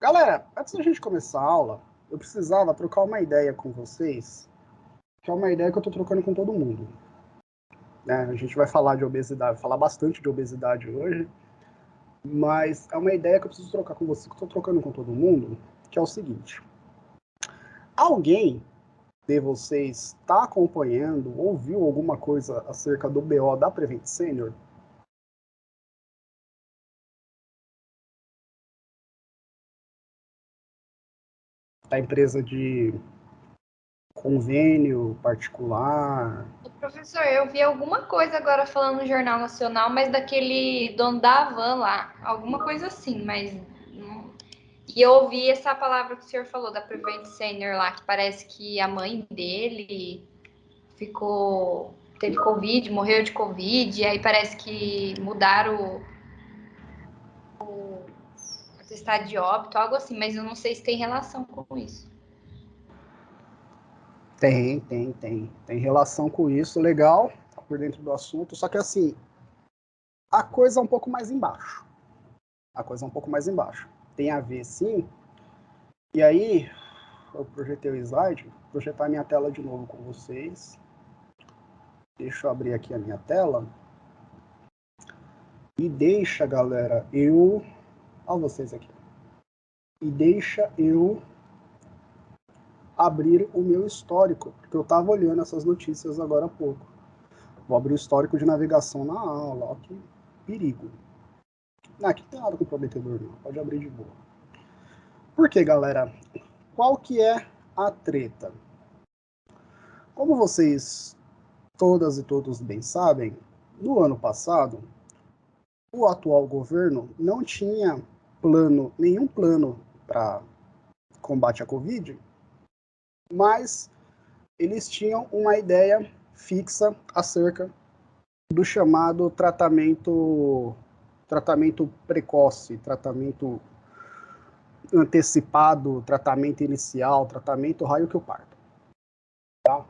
Galera, antes da gente começar a aula, eu precisava trocar uma ideia com vocês, que é uma ideia que eu tô trocando com todo mundo. Né? A gente vai falar de obesidade, vai falar bastante de obesidade hoje, mas é uma ideia que eu preciso trocar com vocês, que eu tô trocando com todo mundo, que é o seguinte. Alguém de vocês está acompanhando, ouviu alguma coisa acerca do BO da Prevent Senior? Da empresa de convênio particular? Professor, eu vi alguma coisa agora falando no Jornal Nacional, mas daquele dono da Havan lá, alguma coisa assim, mas. E eu ouvi essa palavra que o senhor falou, da Prevent Senior lá, que parece que a mãe dele teve Covid, morreu de Covid, e aí parece que mudaram o atestado de óbito, algo assim, mas eu não sei se tem relação com isso. Tem relação com isso, legal, tá por dentro do assunto, só que assim, a coisa é um pouco mais embaixo. A coisa é um pouco mais embaixo. Tem a ver, sim. E aí, eu projetei o slide, vou projetar minha tela de novo com vocês. Deixa eu abrir aqui a minha tela. E deixa, galera, olha vocês aqui. E deixa eu abrir o meu histórico, porque eu estava olhando essas notícias agora há pouco. Vou abrir o histórico de navegação na aula, ó, que perigo. Não, aqui não tem nada comprometedor, não. Pode abrir de boa. Por quê, galera? Qual que é a treta? Como vocês todas e todos bem sabem, no ano passado, o atual governo não tinha nenhum plano para combate à Covid, mas eles tinham uma ideia fixa acerca do chamado tratamento precoce, tratamento antecipado, tratamento inicial, tratamento raio que eu parto. Tá?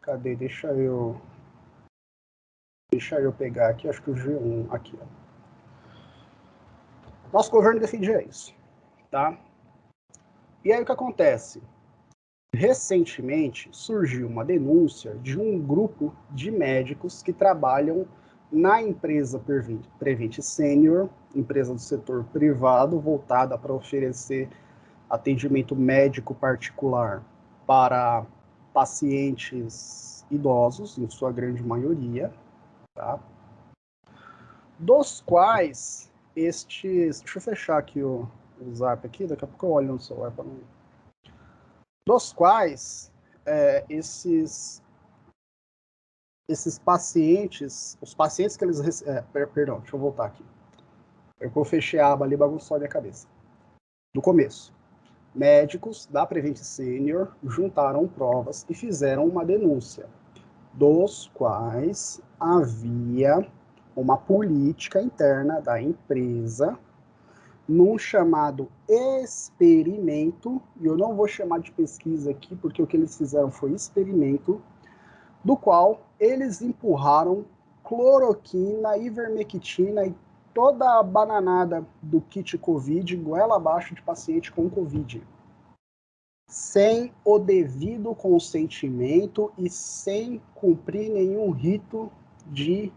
Cadê? Deixa eu pegar aqui, acho que o G1 aqui, ó. Nosso governo defendia isso, tá? E aí o que acontece? Recentemente surgiu uma denúncia de um grupo de médicos que trabalham na empresa Prevent Senior, empresa do setor privado voltada para oferecer atendimento médico particular para pacientes idosos, em sua grande maioria, tá? Dos quais deixa eu fechar aqui o zap aqui, daqui a pouco eu olho no celular para não. Dos quais esses pacientes, os pacientes que eles. Perdão, deixa eu voltar aqui. Eu fechei a aba ali e bagunçou a minha cabeça. Do começo. Médicos da Prevent Senior juntaram provas e fizeram uma denúncia, dos quais havia uma política interna da empresa num chamado experimento, e eu não vou chamar de pesquisa aqui, porque o que eles fizeram foi experimento, do qual eles empurraram cloroquina, ivermectina e toda a bananada do kit Covid goela abaixo de paciente com Covid. Sem o devido consentimento e sem cumprir nenhum rito de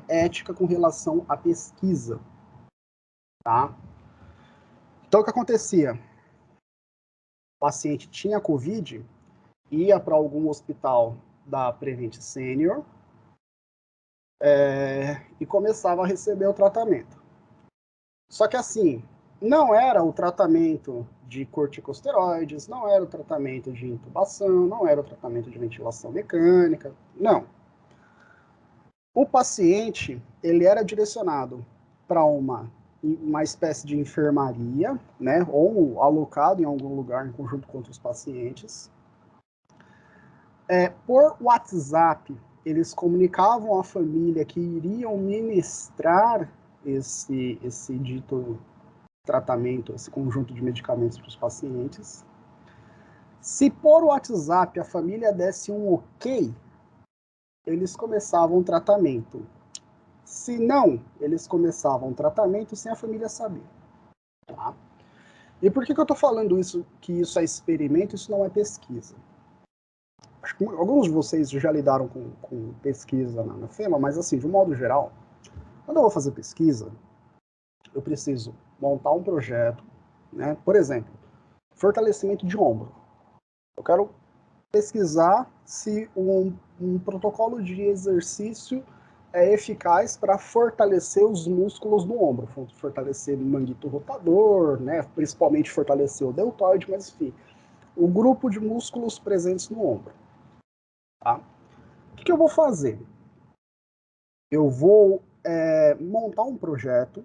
ética com relação à pesquisa. Tá? Então, o que acontecia? O paciente tinha Covid, ia para algum hospital da Prevent Senior e começava a receber o tratamento. Só que assim, não era o tratamento de corticosteroides, não era o tratamento de intubação, não era o tratamento de ventilação mecânica, não. O paciente, ele era direcionado para uma espécie de enfermaria, né, ou alocado em algum lugar em conjunto com outros pacientes. Por WhatsApp, eles comunicavam à família que iriam ministrar esse dito tratamento, esse conjunto de medicamentos para os pacientes. Se por WhatsApp a família desse um ok, eles começavam o tratamento. Se não, eles começavam o tratamento sem a família saber. Tá? E por que eu estou falando isso, que isso é experimento, isso não é pesquisa? Acho que alguns de vocês já lidaram com pesquisa na FEMA, mas assim, de um modo geral, quando eu vou fazer pesquisa, eu preciso montar um projeto, né? Por exemplo, fortalecimento de ombro. Eu quero pesquisar se um protocolo de exercício é eficaz para fortalecer os músculos do ombro, fortalecer o manguito rotador, né? Principalmente fortalecer o deltoide, mas enfim, o grupo de músculos presentes no ombro. Tá? O que eu vou fazer? Eu vou montar um projeto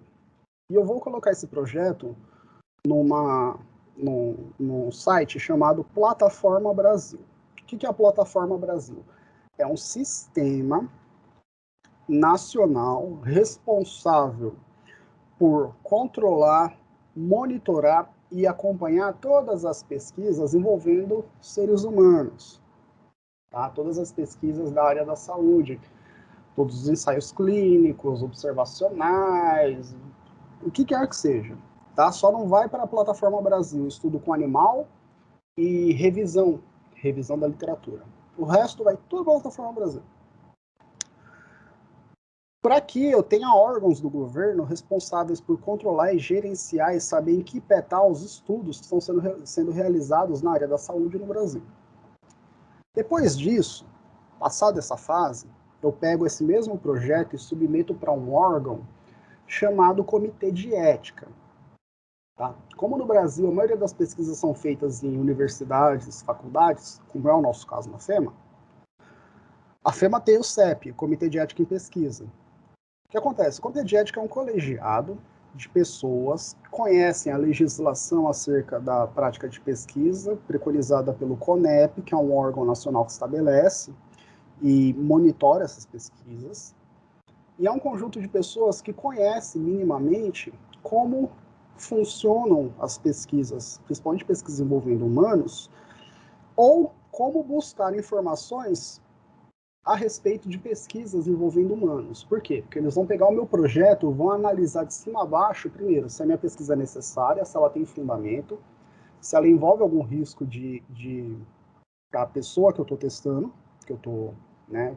e eu vou colocar esse projeto num site chamado Plataforma Brasil. O que é a Plataforma Brasil? É um sistema nacional responsável por controlar, monitorar e acompanhar todas as pesquisas envolvendo seres humanos. Tá? Todas as pesquisas da área da saúde, todos os ensaios clínicos, observacionais, o que quer que seja. Tá? Só não vai para a Plataforma Brasil estudo com animal e revisão da literatura. O resto vai tudo para a Plataforma Brasil. Para que eu tenha órgãos do governo responsáveis por controlar e gerenciar e saber em que pé tá os estudos que estão sendo realizados na área da saúde no Brasil. Depois disso, passada essa fase, eu pego esse mesmo projeto e submeto para um órgão chamado Comitê de Ética. Tá? Como no Brasil a maioria das pesquisas são feitas em universidades, faculdades, como é o nosso caso na FEMA, a FEMA tem o CEP, Comitê de Ética em Pesquisa. O que acontece? O Comitê de Ética é um colegiado de pessoas que conhecem a legislação acerca da prática de pesquisa, preconizada pelo CONEP, que é um órgão nacional que estabelece e monitora essas pesquisas. E é um conjunto de pessoas que conhecem minimamente como funcionam as pesquisas, principalmente pesquisas envolvendo humanos, ou como buscar informações a respeito de pesquisas envolvendo humanos. Por quê? Porque eles vão pegar o meu projeto, vão analisar de cima a baixo, primeiro, se a minha pesquisa é necessária, se ela tem fundamento, se ela envolve algum risco para a pessoa que eu estou testando, que eu estou, né,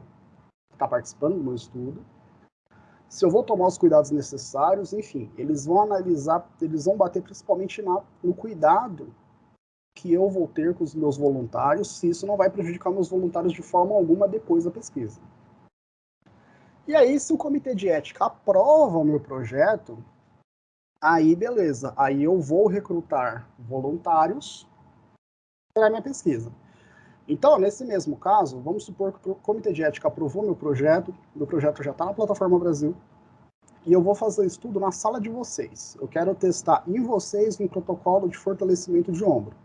está participando do meu estudo, se eu vou tomar os cuidados necessários, enfim, eles vão analisar, eles vão bater principalmente no cuidado que eu vou ter com os meus voluntários, se isso não vai prejudicar meus voluntários de forma alguma depois da pesquisa. E aí, se o comitê de ética aprova o meu projeto, aí beleza, aí eu vou recrutar voluntários para a minha pesquisa. Então, nesse mesmo caso, vamos supor que o comitê de ética aprovou meu projeto já está na Plataforma Brasil, e eu vou fazer estudo na sala de vocês. Eu quero testar em vocês um protocolo de fortalecimento de ombro.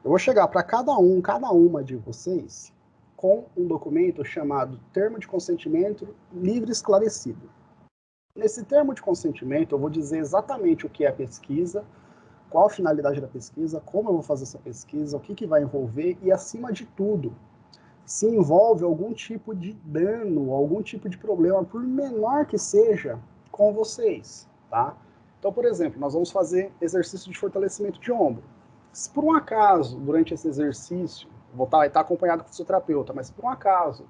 Eu vou chegar para cada uma de vocês com um documento chamado Termo de Consentimento Livre e Esclarecido. Nesse termo de consentimento, eu vou dizer exatamente o que é a pesquisa, qual a finalidade da pesquisa, como eu vou fazer essa pesquisa, o que vai envolver e, acima de tudo, se envolve algum tipo de dano, algum tipo de problema, por menor que seja, com vocês, tá? Então, por exemplo, nós vamos fazer exercício de fortalecimento de ombro. Se por um acaso, durante esse exercício, vou estar acompanhado com o fisioterapeuta, mas se por um acaso,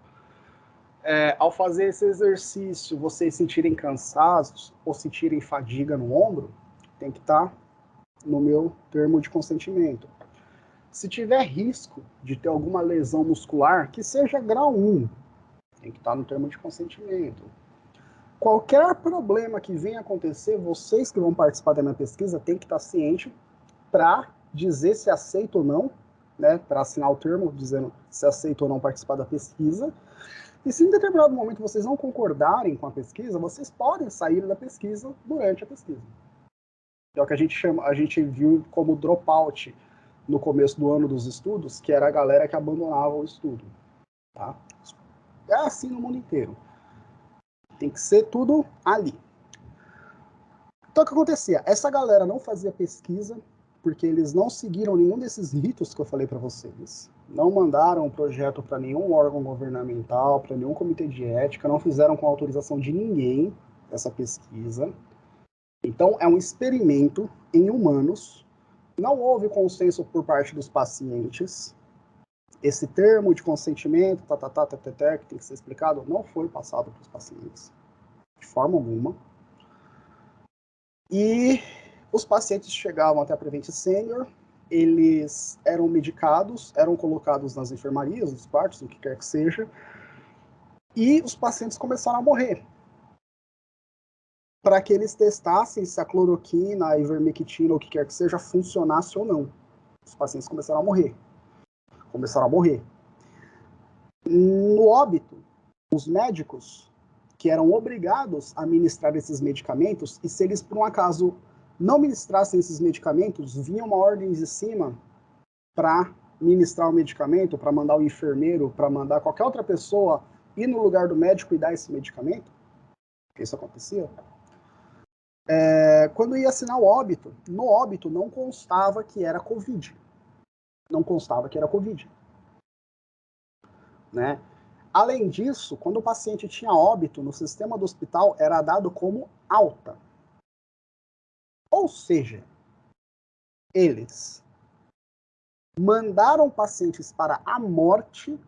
ao fazer esse exercício, vocês sentirem cansados ou sentirem fadiga no ombro, tem que estar no meu termo de consentimento. Se tiver risco de ter alguma lesão muscular, que seja grau 1, tem que estar no termo de consentimento. Qualquer problema que venha acontecer, vocês que vão participar da minha pesquisa têm que estar ciente para dizer se aceita ou não, né, para assinar o termo dizendo se aceita ou não participar da pesquisa. E se em determinado momento vocês não concordarem com a pesquisa, vocês podem sair da pesquisa durante a pesquisa. É o que a gente viu como dropout no começo do ano dos estudos, que era a galera que abandonava o estudo. Tá? É assim no mundo inteiro. Tem que ser tudo ali. Então o que acontecia? Essa galera não fazia pesquisa porque eles não seguiram nenhum desses ritos que eu falei para vocês. Não mandaram um projeto para nenhum órgão governamental, para nenhum comitê de ética, não fizeram com autorização de ninguém essa pesquisa. Então é um experimento em humanos, Não houve consenso por parte dos pacientes. Esse termo de consentimento, que tem que ser explicado, não foi passado para os pacientes, de forma alguma. E os pacientes chegavam até a Prevent Senior, eles eram medicados, eram colocados nas enfermarias, nos quartos, o que quer que seja, e os pacientes começaram a morrer. Para que eles testassem se a cloroquina, a ivermectina, ou o que quer que seja, funcionasse ou não. Os pacientes começaram a morrer. No óbito, os médicos que eram obrigados a ministrar esses medicamentos, e se eles, por um acaso, não ministrassem esses medicamentos, vinha uma ordem de cima para ministrar o medicamento, para mandar o enfermeiro, para mandar qualquer outra pessoa ir no lugar do médico e dar esse medicamento, porque isso acontecia. Quando ia assinar o óbito, no óbito não constava que era Covid. Não constava que era Covid. Né? Além disso, quando o paciente tinha óbito no sistema do hospital, era dado como alta. Ou seja, eles mandaram pacientes para a morte,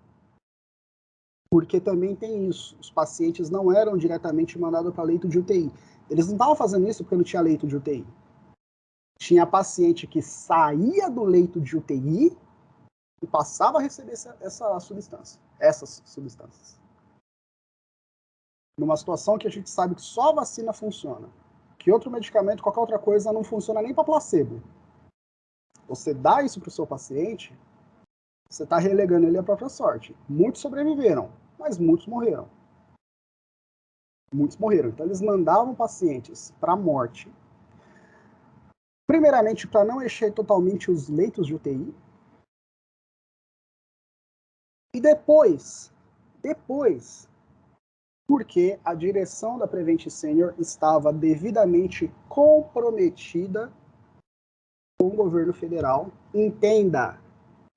porque também tem isso. Os pacientes não eram diretamente mandados para leito de UTI. Eles não estavam fazendo isso porque não tinha leito de UTI. Tinha paciente que saía do leito de UTI e passava a receber essas substâncias. Numa situação que a gente sabe que só a vacina funciona, que outro medicamento, qualquer outra coisa, não funciona nem para placebo. Você dá isso para o seu paciente, você está relegando ele à própria sorte. Muitos sobreviveram, mas muitos morreram. Então eles mandavam pacientes para a morte. Primeiramente, para não encher totalmente os leitos de UTI. E depois, porque a direção da Prevent Senior estava devidamente comprometida com o governo federal, entenda,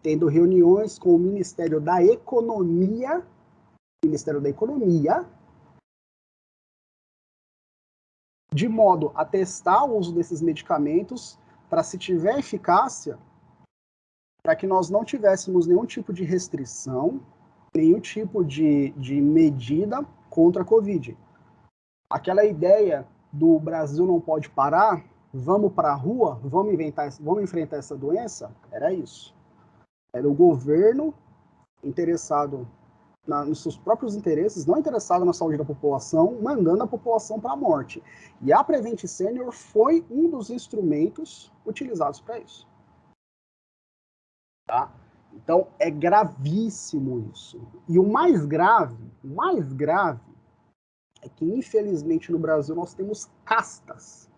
tendo reuniões com o Ministério da Economia, de modo a testar o uso desses medicamentos para, se tiver eficácia, para que nós não tivéssemos nenhum tipo de restrição, nenhum tipo de medida contra a Covid. Aquela ideia do Brasil não pode parar, vamos para a rua, vamos enfrentar essa doença, era isso. Era o governo interessado nos seus próprios interesses, não interessado na saúde da população, mandando a população para a morte. E a Prevent Senior foi um dos instrumentos utilizados para isso. Tá? Então, é gravíssimo isso. E o mais grave é que, infelizmente, no Brasil nós temos castas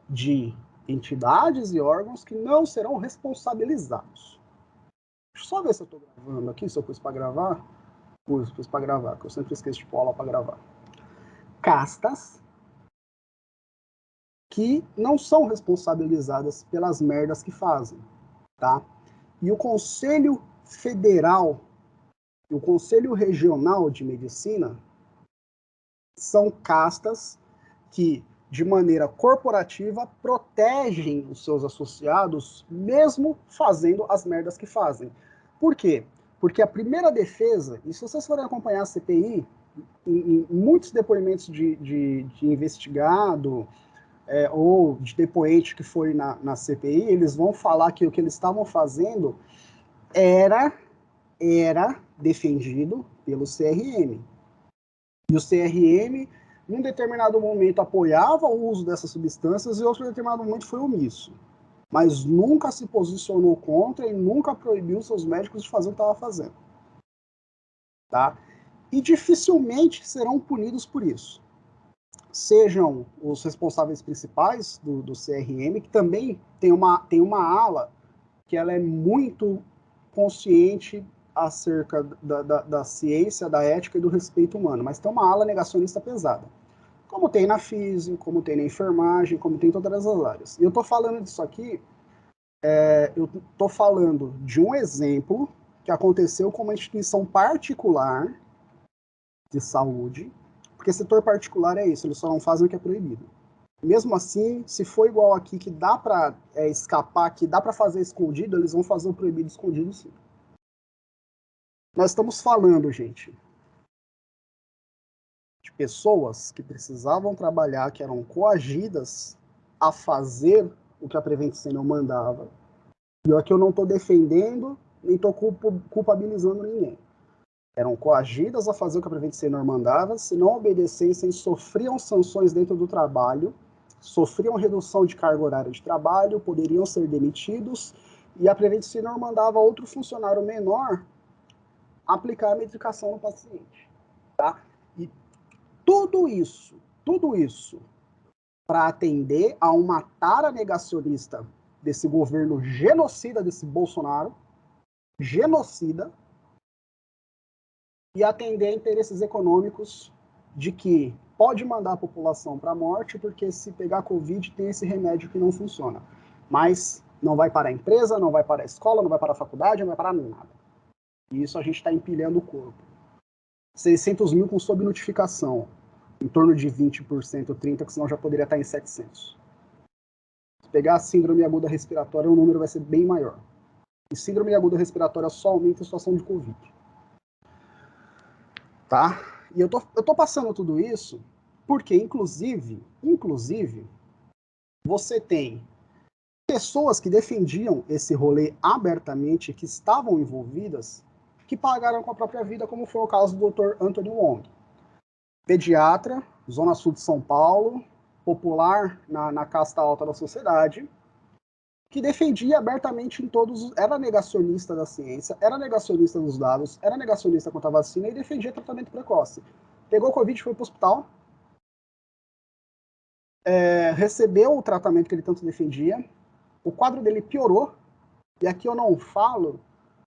de entidades e órgãos que não serão responsabilizados. Deixa eu só ver se eu estou gravando aqui, se eu pus para gravar. Pus para gravar, que eu sempre esqueço de pôr lá para gravar. Castas que não são responsabilizadas pelas merdas que fazem, tá? E o Conselho Federal e o Conselho Regional de Medicina são castas que, de maneira corporativa, protegem os seus associados, mesmo fazendo as merdas que fazem. Por quê? Porque a primeira defesa, e se vocês forem acompanhar a CPI, em muitos depoimentos de investigado ou de depoente que foi na CPI, eles vão falar que o que eles estavam fazendo era defendido pelo CRM. E o CRM, em um determinado momento, apoiava o uso dessas substâncias e em outro determinado momento foi omisso. Mas nunca se posicionou contra e nunca proibiu seus médicos de fazer o que estava fazendo. Tá? E dificilmente serão punidos por isso. Sejam os responsáveis principais do CRM, que também tem uma ala que ela é muito consciente acerca da ciência, da ética e do respeito humano, mas tem uma ala negacionista pesada. Como tem na física, como tem na enfermagem, como tem em todas as áreas. E eu estou falando disso aqui, eu estou falando de um exemplo que aconteceu com uma instituição particular de saúde, porque setor particular é isso, eles só não fazem o que é proibido. Mesmo assim, se for igual aqui, que dá para escapar, que dá para fazer escondido, eles vão fazer o proibido escondido, sim. Nós estamos falando, gente, de pessoas que precisavam trabalhar, que eram coagidas a fazer o que a Prevent Senior mandava. E aqui eu não estou defendendo, nem estou culpabilizando ninguém. Eram coagidas a fazer o que a Prevent Senior mandava, se não obedecessem, sofriam sanções dentro do trabalho, sofriam redução de carga horária de trabalho, poderiam ser demitidos, e a Prevent Senior mandava outro funcionário menor aplicar a medicação no paciente. Tá? E tudo isso, para atender a uma tara negacionista desse governo genocida, desse Bolsonaro, genocida, e atender a interesses econômicos de que pode mandar a população para a morte, porque se pegar Covid tem esse remédio que não funciona. Mas não vai para a empresa, não vai para a escola, não vai para a faculdade, não vai para nada. E isso a gente está empilhando o corpo. 600 mil com subnotificação, em torno de 20%, 30%, que senão já poderia estar em 700. Se pegar a síndrome aguda respiratória, o número vai ser bem maior. E síndrome aguda respiratória só aumenta em situação de Covid. Tá? E eu tô passando tudo isso porque, inclusive, você tem pessoas que defendiam esse rolê abertamente, que estavam envolvidas, que pagaram com a própria vida, como foi o caso do Dr. Anthony Wong. Pediatra, Zona Sul de São Paulo, popular na casta alta da sociedade, que defendia abertamente em todos, era negacionista da ciência, era negacionista dos dados, era negacionista contra a vacina e defendia tratamento precoce. Pegou Covid, foi para o hospital, recebeu o tratamento que ele tanto defendia, o quadro dele piorou, e aqui eu não falo,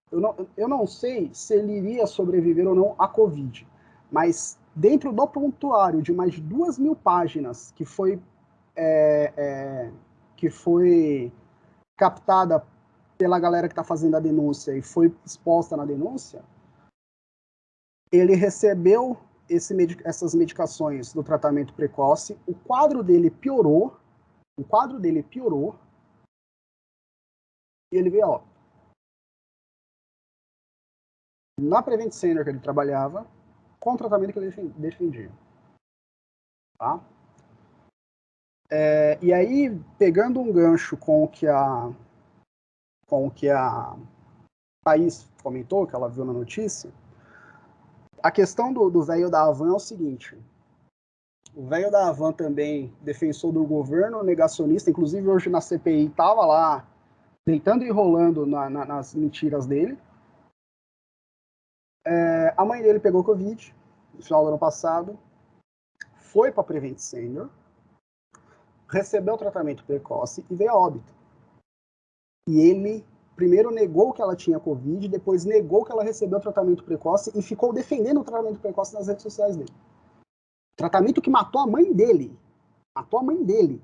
eu não sei se ele iria sobreviver ou não à Covid, mas dentro do prontuário de mais de 2.000 páginas que foi captada pela galera que está fazendo a denúncia e foi exposta na denúncia, ele recebeu essas medicações do tratamento precoce, o quadro dele piorou, e ele veio, ó, na Prevent Senior que ele trabalhava, com o tratamento que ele defendia. Tá? E aí, pegando um gancho com o que a Thaís comentou, que ela viu na notícia, a questão do velho da Havan é o seguinte: o velho da Havan também, defensor do governo, negacionista, inclusive hoje na CPI estava lá deitando e rolando nas mentiras dele. A mãe dele pegou Covid no final do ano passado, foi para Prevent Senior, recebeu tratamento precoce e veio a óbito. E ele primeiro negou que ela tinha Covid, depois negou que ela recebeu tratamento precoce e ficou defendendo o tratamento precoce nas redes sociais dele. Tratamento que matou a mãe dele. Matou a mãe dele.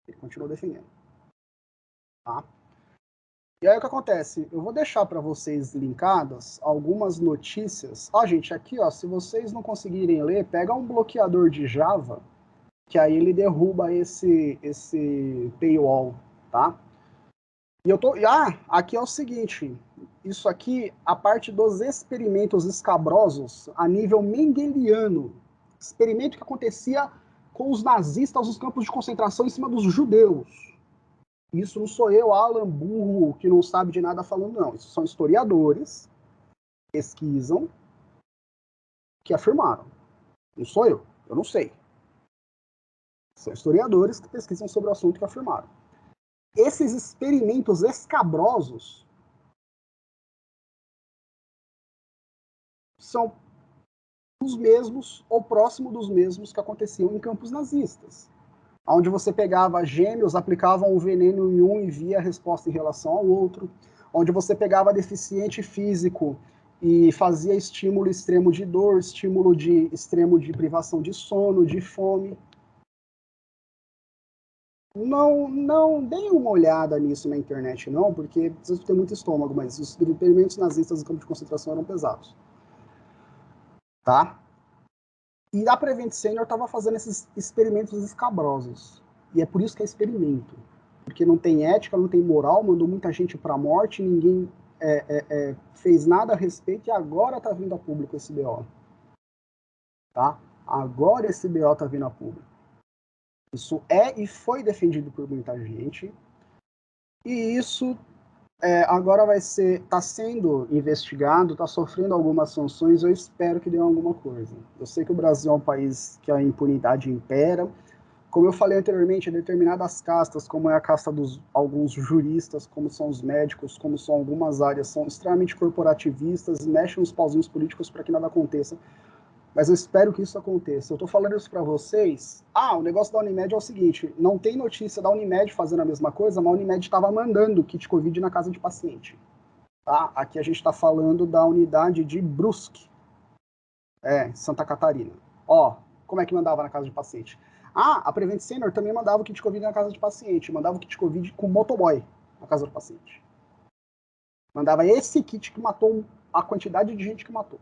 Ele continuou defendendo. Tá? E aí o que acontece? Eu vou deixar para vocês linkadas algumas notícias. Gente, aqui, ó, se vocês não conseguirem ler, pega um bloqueador de Java, que aí ele derruba esse paywall, tá? Aqui é o seguinte, isso aqui, a parte dos experimentos escabrosos a nível mengeliano, experimento que acontecia com os nazistas nos campos de concentração em cima dos judeus. Isso não sou eu, Alan, burro, que não sabe de nada falando, não. Isso são historiadores que pesquisam, que afirmaram. Não sou eu não sei. São historiadores que pesquisam sobre o assunto que afirmaram. Esses experimentos escabrosos são os mesmos ou próximo dos mesmos que aconteciam em campos nazistas, onde você pegava gêmeos, aplicava um veneno em um e via a resposta em relação ao outro, onde você pegava deficiente físico e fazia estímulo extremo de dor, estímulo extremo de privação de sono, de fome. Não deem uma olhada nisso na internet, não, porque precisa ter muito estômago, mas os experimentos nazistas no campo de concentração eram pesados. Tá? E a Prevent Senior estava fazendo esses experimentos escabrosos. E é por isso que é experimento. Porque não tem ética, não tem moral, mandou muita gente para a morte, ninguém fez nada a respeito e agora está vindo a público esse BO. Tá? Agora esse BO está vindo a público. Isso é e foi defendido por muita gente. E isso agora está sendo investigado, está sofrendo algumas sanções, eu espero que dê alguma coisa. Eu sei que o Brasil é um país que a impunidade impera. Como eu falei anteriormente, determinadas castas, como é a casta dos alguns juristas, como são os médicos, como são algumas áreas, são extremamente corporativistas, mexem os pauzinhos políticos para que nada aconteça. Mas eu espero que isso aconteça. Eu estou falando isso para vocês. O negócio da Unimed é o seguinte: não tem notícia da Unimed fazendo a mesma coisa, mas a Unimed estava mandando kit Covid na casa de paciente. Tá? Aqui a gente está falando da unidade de Brusque, Santa Catarina. Como é que mandava na casa de paciente? A Prevent Senior também mandava o kit Covid na casa de paciente. Mandava o kit Covid com motoboy na casa do paciente. Mandava esse kit que matou a quantidade de gente que matou.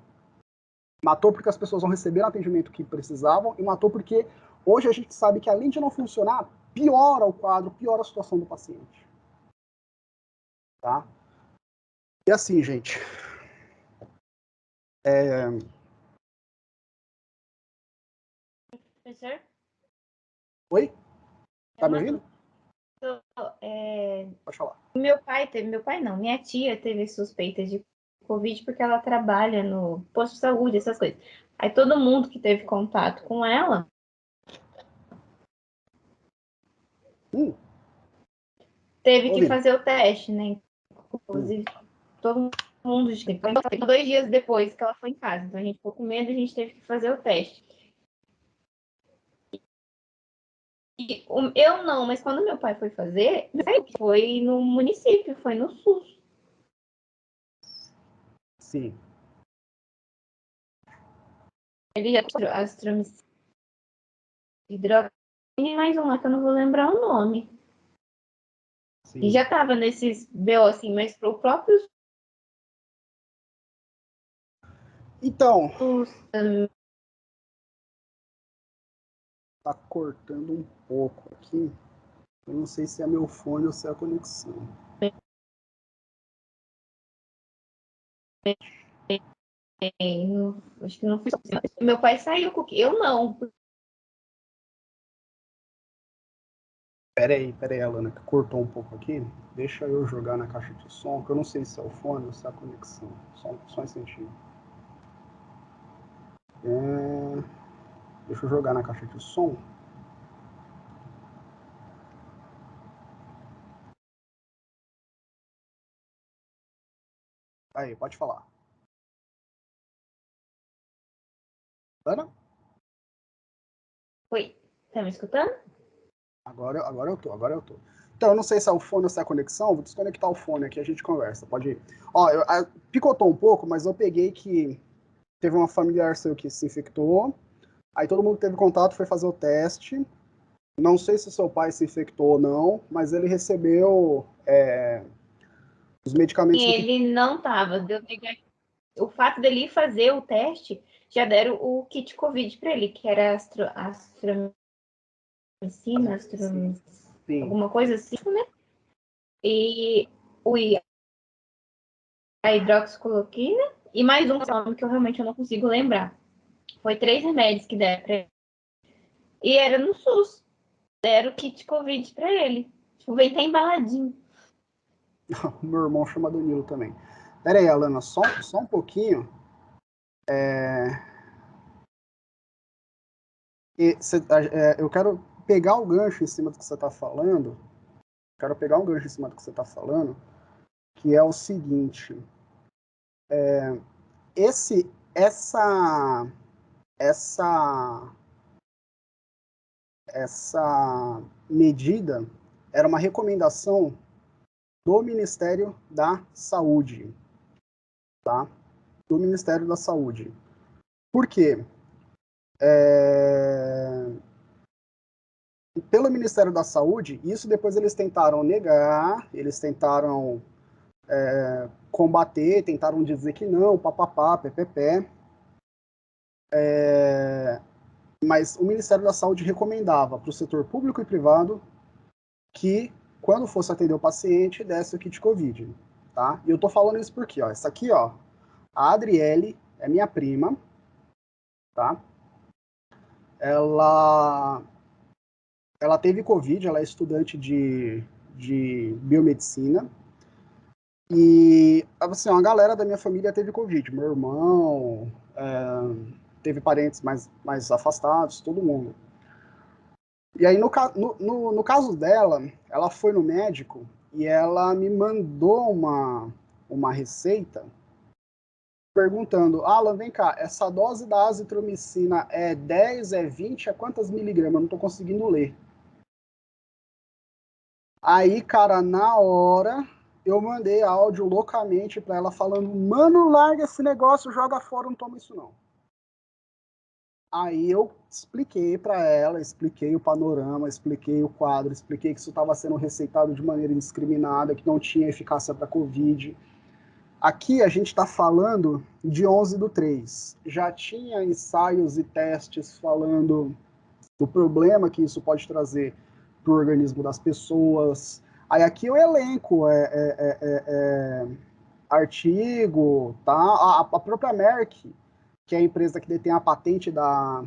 Matou porque as pessoas não receberam o atendimento que precisavam e matou porque hoje a gente sabe que, além de não funcionar, piora o quadro, piora a situação do paciente. Tá? E assim, gente... Professor? Oi? Tá me ouvindo? Pode falar. Minha tia teve suspeita de Covid porque ela trabalha no posto de saúde, essas coisas. Aí todo mundo que teve contato com ela teve que fazer o teste, né? Inclusive, todo mundo, 2 dias depois que ela foi em casa. Então a gente ficou com medo e a gente teve que fazer o teste. Eu não, mas quando meu pai foi fazer, foi no município, foi no SUS. Sim. Ele já astromicina, hidrogênio e mais um lá que eu não vou lembrar o nome. Sim. E já tava nesses BO, assim, mas pro próprio Então, tá cortando um pouco aqui. Eu não sei se é meu fone ou se é a conexão. Acho que não foi. Meu pai saiu com eu não. Pera aí, Alana, que cortou um pouco aqui. Deixa eu jogar na caixa de som, que eu não sei se é o fone ou se é a conexão. Só um instantinho. Deixa eu jogar na caixa de som. Aí, pode falar. Ana? Oi, tá me escutando? Agora eu tô. Então, eu não sei se é o fone ou se é a conexão. Vou desconectar o fone aqui e a gente conversa. Pode ir. Picotou um pouco, mas eu peguei que teve uma familiar seu que se infectou. Aí todo mundo que teve contato foi fazer o teste. Não sei se seu pai se infectou ou não, mas ele recebeu os medicamentos. Ele não tava. O fato dele ir fazer o teste, já deram o kit Covid para ele, que era astromicina, alguma coisa assim, né? E a hidroxicloroquina e mais um nome que eu realmente não consigo lembrar. Foi 3 remédios que deram pra ele. E era no SUS. Deram o kit Covid pra ele. Tipo, vem até embaladinho. Meu irmão chama Danilo também. Pera aí, Alana, só um pouquinho. Eu quero pegar o gancho em cima do que você está falando. Quero pegar um gancho em cima do que você está falando, que é o seguinte. Essa medida era uma recomendação do Ministério da Saúde, tá? Do Ministério da Saúde. Por quê? Pelo Ministério da Saúde, isso depois eles tentaram negar, eles tentaram combater, tentaram dizer que não, papapá, ppp. Mas o Ministério da Saúde recomendava para o setor público e privado que, quando fosse atender o paciente, desse o kit Covid, tá? E eu tô falando isso porque, ó, essa aqui, ó, a Adriele é minha prima, tá? Ela teve Covid, ela é estudante de biomedicina, e, assim, uma galera da minha família teve Covid, meu irmão, teve parentes mais afastados, todo mundo. E aí, no caso dela, ela foi no médico e ela me mandou uma receita perguntando, Alan, vem cá, essa dose da azitromicina é 10, é 20, é quantas miligramas? Eu não tô conseguindo ler. Aí, cara, na hora, eu mandei áudio loucamente pra ela falando, mano, larga esse negócio, joga fora, não toma isso não. Aí eu expliquei para ela, expliquei o panorama, expliquei o quadro, expliquei que isso estava sendo receitado de maneira indiscriminada, que não tinha eficácia para Covid. Aqui a gente está falando de 11/3. Já tinha ensaios e testes falando do problema que isso pode trazer para o organismo das pessoas. Aí aqui o elenco artigo, tá? A própria Merck, que é a empresa que detém a patente da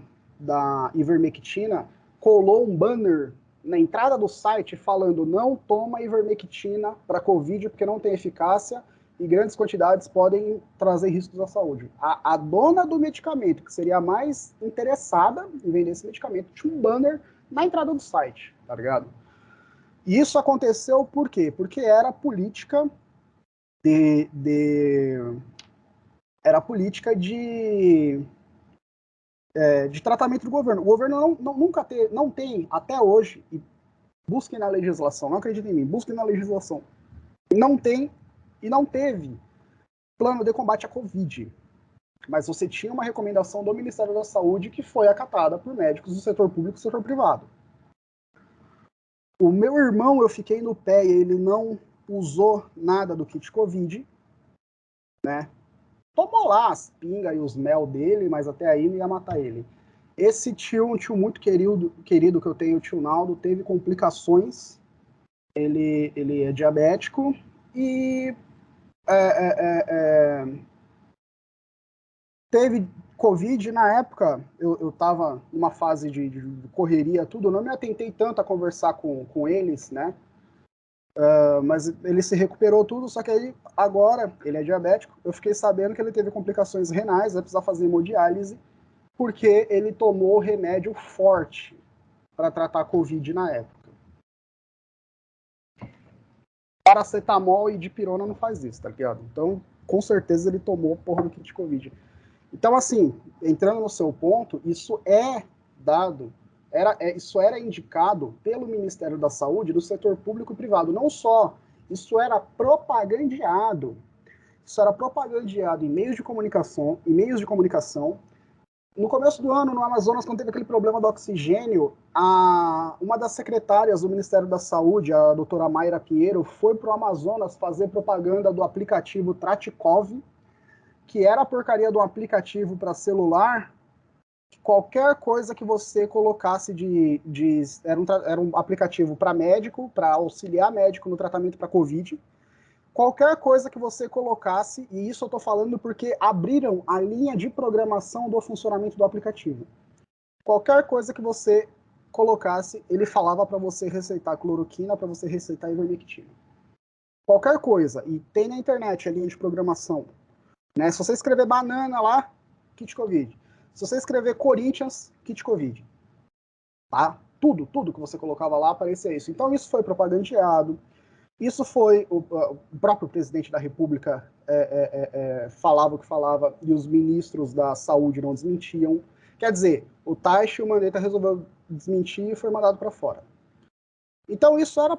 ivermectina, colou um banner na entrada do site falando não toma ivermectina para Covid porque não tem eficácia e grandes quantidades podem trazer riscos à saúde. A dona do medicamento, que seria a mais interessada em vender esse medicamento, tinha um banner na entrada do site, tá ligado? E isso aconteceu por quê? Porque era política era política de tratamento do governo. O governo nunca não tem, até hoje, e busquem na legislação, não acreditem em mim, busquem na legislação, não tem e não teve plano de combate à Covid. Mas você tinha uma recomendação do Ministério da Saúde que foi acatada por médicos do setor público e do setor privado. O meu irmão, eu fiquei no pé e ele não usou nada do kit Covid, né? Tomou lá as pingas e os mel dele, mas até aí não ia matar ele. Esse tio, um tio muito querido que eu tenho, o tio Naldo, teve complicações. Ele é diabético e teve Covid. Na época, eu estava numa fase de correria, tudo. Eu não me atentei tanto a conversar com eles, né? Mas ele se recuperou tudo, só que aí, agora, ele é diabético. Eu fiquei sabendo que ele teve complicações renais, vai precisar fazer hemodiálise, porque ele tomou remédio forte para tratar a Covid na época. Paracetamol e dipirona não faz isso, tá ligado? Então, com certeza ele tomou porra do kit Covid. Então, assim, entrando no seu ponto, isso é dado, isso era indicado pelo Ministério da Saúde, do setor público e privado. Não só, isso era propagandeado. Isso era propagandeado em meios de comunicação, no começo do ano, no Amazonas, quando teve aquele problema do oxigênio, uma das secretárias do Ministério da Saúde, a doutora Mayra Pinheiro, foi para o Amazonas fazer propaganda do aplicativo Tratikov, que era a porcaria de um aplicativo para celular. Qualquer coisa que você colocasse era um aplicativo para médico, para auxiliar médico no tratamento para Covid. Qualquer coisa que você colocasse, e isso eu estou falando porque abriram a linha de programação do funcionamento do aplicativo. Qualquer coisa que você colocasse, ele falava para você receitar cloroquina, para você receitar ivermectina. Qualquer coisa, e tem na internet a linha de programação. Né? Se você escrever banana lá, kit Covid. Se você escrever Corinthians, kit Covid. Tá? Tudo que você colocava lá aparecia isso. Então isso foi propagandeado. Isso foi o próprio presidente da República falava o que falava e os ministros da saúde não desmentiam. Quer dizer, o Taishi e o Mandetta resolveu desmentir e foi mandado para fora. Então isso era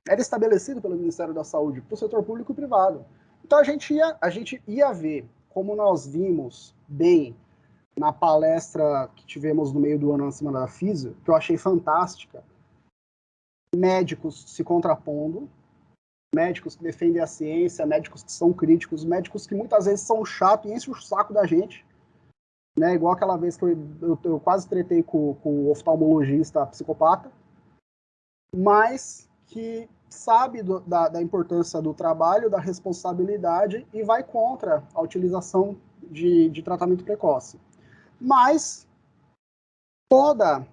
era estabelecido pelo Ministério da Saúde para o setor público e privado. Então a gente ia ver, como nós vimos bem na palestra que tivemos no meio do ano na Semana da Físio, que eu achei fantástica, médicos se contrapondo, médicos que defendem a ciência, médicos que são críticos, médicos que muitas vezes são chatos e enchem o saco da gente, né? Igual aquela vez que eu quase tretei com o oftalmologista psicopata, mas que sabe da importância do trabalho, da responsabilidade e vai contra a utilização de tratamento precoce. Mas toda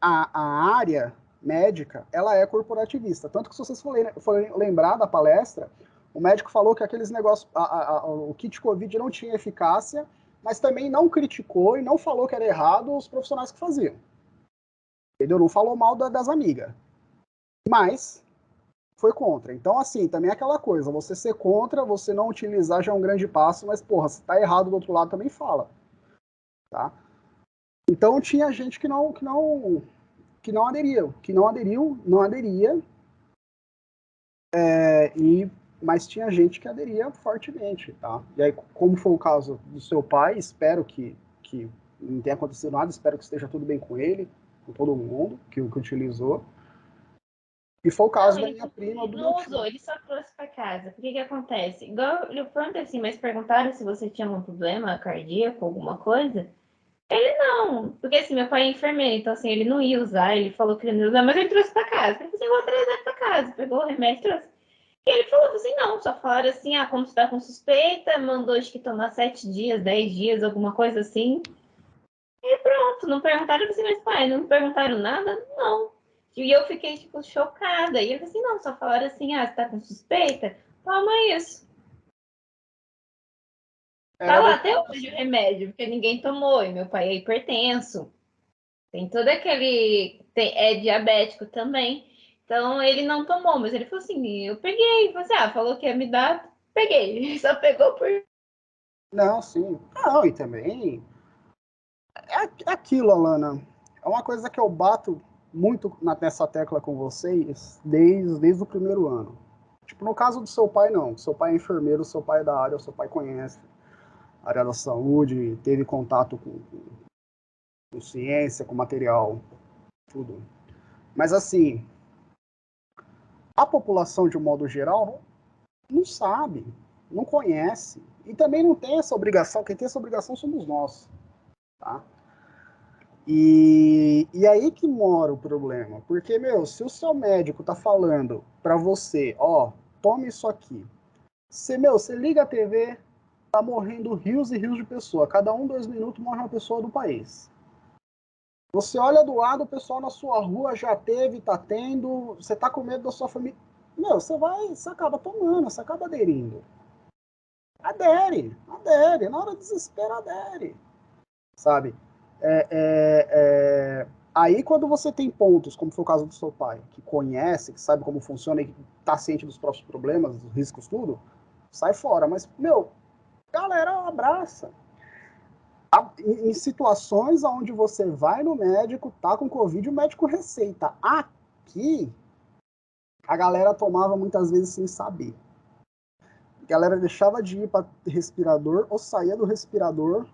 a área médica, ela é corporativista. Tanto que se vocês forem lembrar da palestra, o médico falou que aqueles negócios, o kit Covid não tinha eficácia, mas também não criticou e não falou que era errado os profissionais que faziam. Entendeu? Não falou mal das amigas. Mas foi contra. Então, assim, também é aquela coisa, você ser contra, você não utilizar já é um grande passo, mas, porra, se tá errado do outro lado, também fala. Tá? Então, tinha gente que não aderia, mas tinha gente que aderia fortemente, tá? E aí, como foi o caso do seu pai, espero que não tenha acontecido nada, espero que esteja tudo bem com ele, com todo mundo que utilizou. E foi o caso da minha prima. Ele não usou, ele só trouxe para casa. O que acontece? Igual eu perguntei assim, mas perguntaram se você tinha algum problema cardíaco, alguma coisa. Ele não, porque assim, meu pai é enfermeiro, então assim, ele não ia usar, ele falou que ele não ia usar, mas ele trouxe para casa. Ele falou assim, vou trazer para casa, pegou o remédio, trouxe. E ele falou assim, não, só falaram assim, como você tá com suspeita, mandou acho que tomar 7 dias, 10 dias, alguma coisa assim. E pronto, não perguntaram assim, mas pai, não perguntaram nada? Não. E eu fiquei, tipo, chocada. E ele falou assim, não, só falaram assim, você tá com suspeita? Toma isso. Tá lá até hoje o remédio, porque ninguém tomou, e meu pai é hipertenso. Tem todo aquele... é diabético também. Então, ele não tomou, mas ele falou assim, eu peguei. Falei assim, falou que ia me dar, peguei. Só pegou por... Não, sim. Não, e também... É aquilo, Alana. É uma coisa que eu bato muito nessa tecla com vocês desde o primeiro ano. Tipo, no caso do seu pai, não. Seu pai é enfermeiro, seu pai é da área, seu pai conhece a área da saúde, teve contato com ciência, com material, tudo. Mas, assim, a população, de um modo geral, não sabe, não conhece. E também não tem essa obrigação. Quem tem essa obrigação somos nós. Tá? E aí que mora o problema. Porque, se o seu médico tá falando pra você, tome isso aqui. Você liga a TV, tá morrendo rios e rios de pessoas. Cada 2 minutos morre uma pessoa do país. Você olha do lado, o pessoal na sua rua já teve, tá tendo, você tá com medo da sua família. Você acaba tomando, você acaba aderindo. Adere. Na hora do desespero, adere. Sabe? Aí, quando você tem pontos, como foi o caso do seu pai, que conhece, que sabe como funciona e que tá ciente dos próprios problemas, dos riscos, tudo, sai fora. Mas, galera, abraça. Em situações onde você vai no médico, tá com Covid, o médico receita. Aqui, a galera tomava muitas vezes sem saber. A galera deixava de ir para respirador ou saía do respirador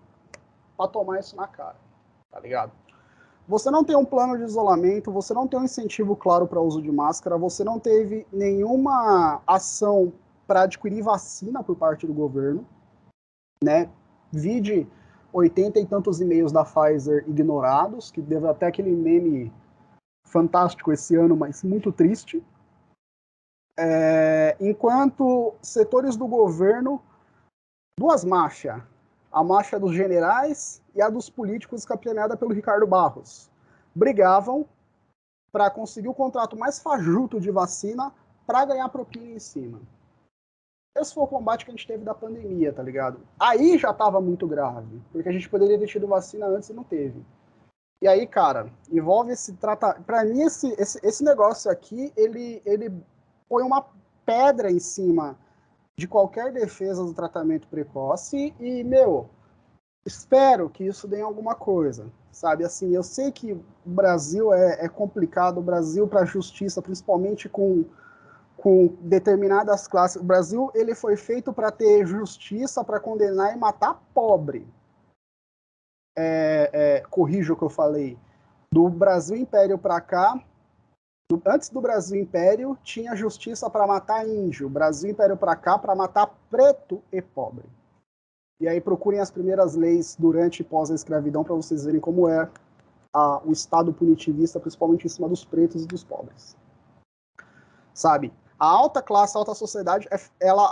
para tomar isso na cara. Tá ligado? Você não tem um plano de isolamento, você não tem um incentivo claro para o uso de máscara, você não teve nenhuma ação para adquirir vacina por parte do governo, né? Vide 80 e tantos e-mails da Pfizer ignorados, que deve até aquele meme fantástico esse ano, mas muito triste. Enquanto setores do governo, duas marchas, a marcha dos generais e a dos políticos capitaneada pelo Ricardo Barros, brigavam para conseguir o contrato mais fajuto de vacina para ganhar propina em cima. Esse foi o combate que a gente teve da pandemia, tá ligado? Aí já tava muito grave, porque a gente poderia ter tido vacina antes e não teve. E aí, cara, envolve esse tratamento. Pra mim, esse negócio aqui, ele põe uma pedra em cima de qualquer defesa do tratamento precoce e, espero que isso dê alguma coisa, sabe? Assim, eu sei que o Brasil é complicado, o Brasil para a justiça, principalmente com determinadas classes. O Brasil, ele foi feito para ter justiça, para condenar e matar pobre. Corrijo o que eu falei. Do Brasil Império para cá, Antes do Brasil Império, tinha justiça para matar índio. Brasil Império para cá, para matar preto e pobre. E aí procurem as primeiras leis durante e pós a escravidão para vocês verem como é o Estado punitivista, principalmente em cima dos pretos e dos pobres. Sabe? A alta classe, a alta sociedade,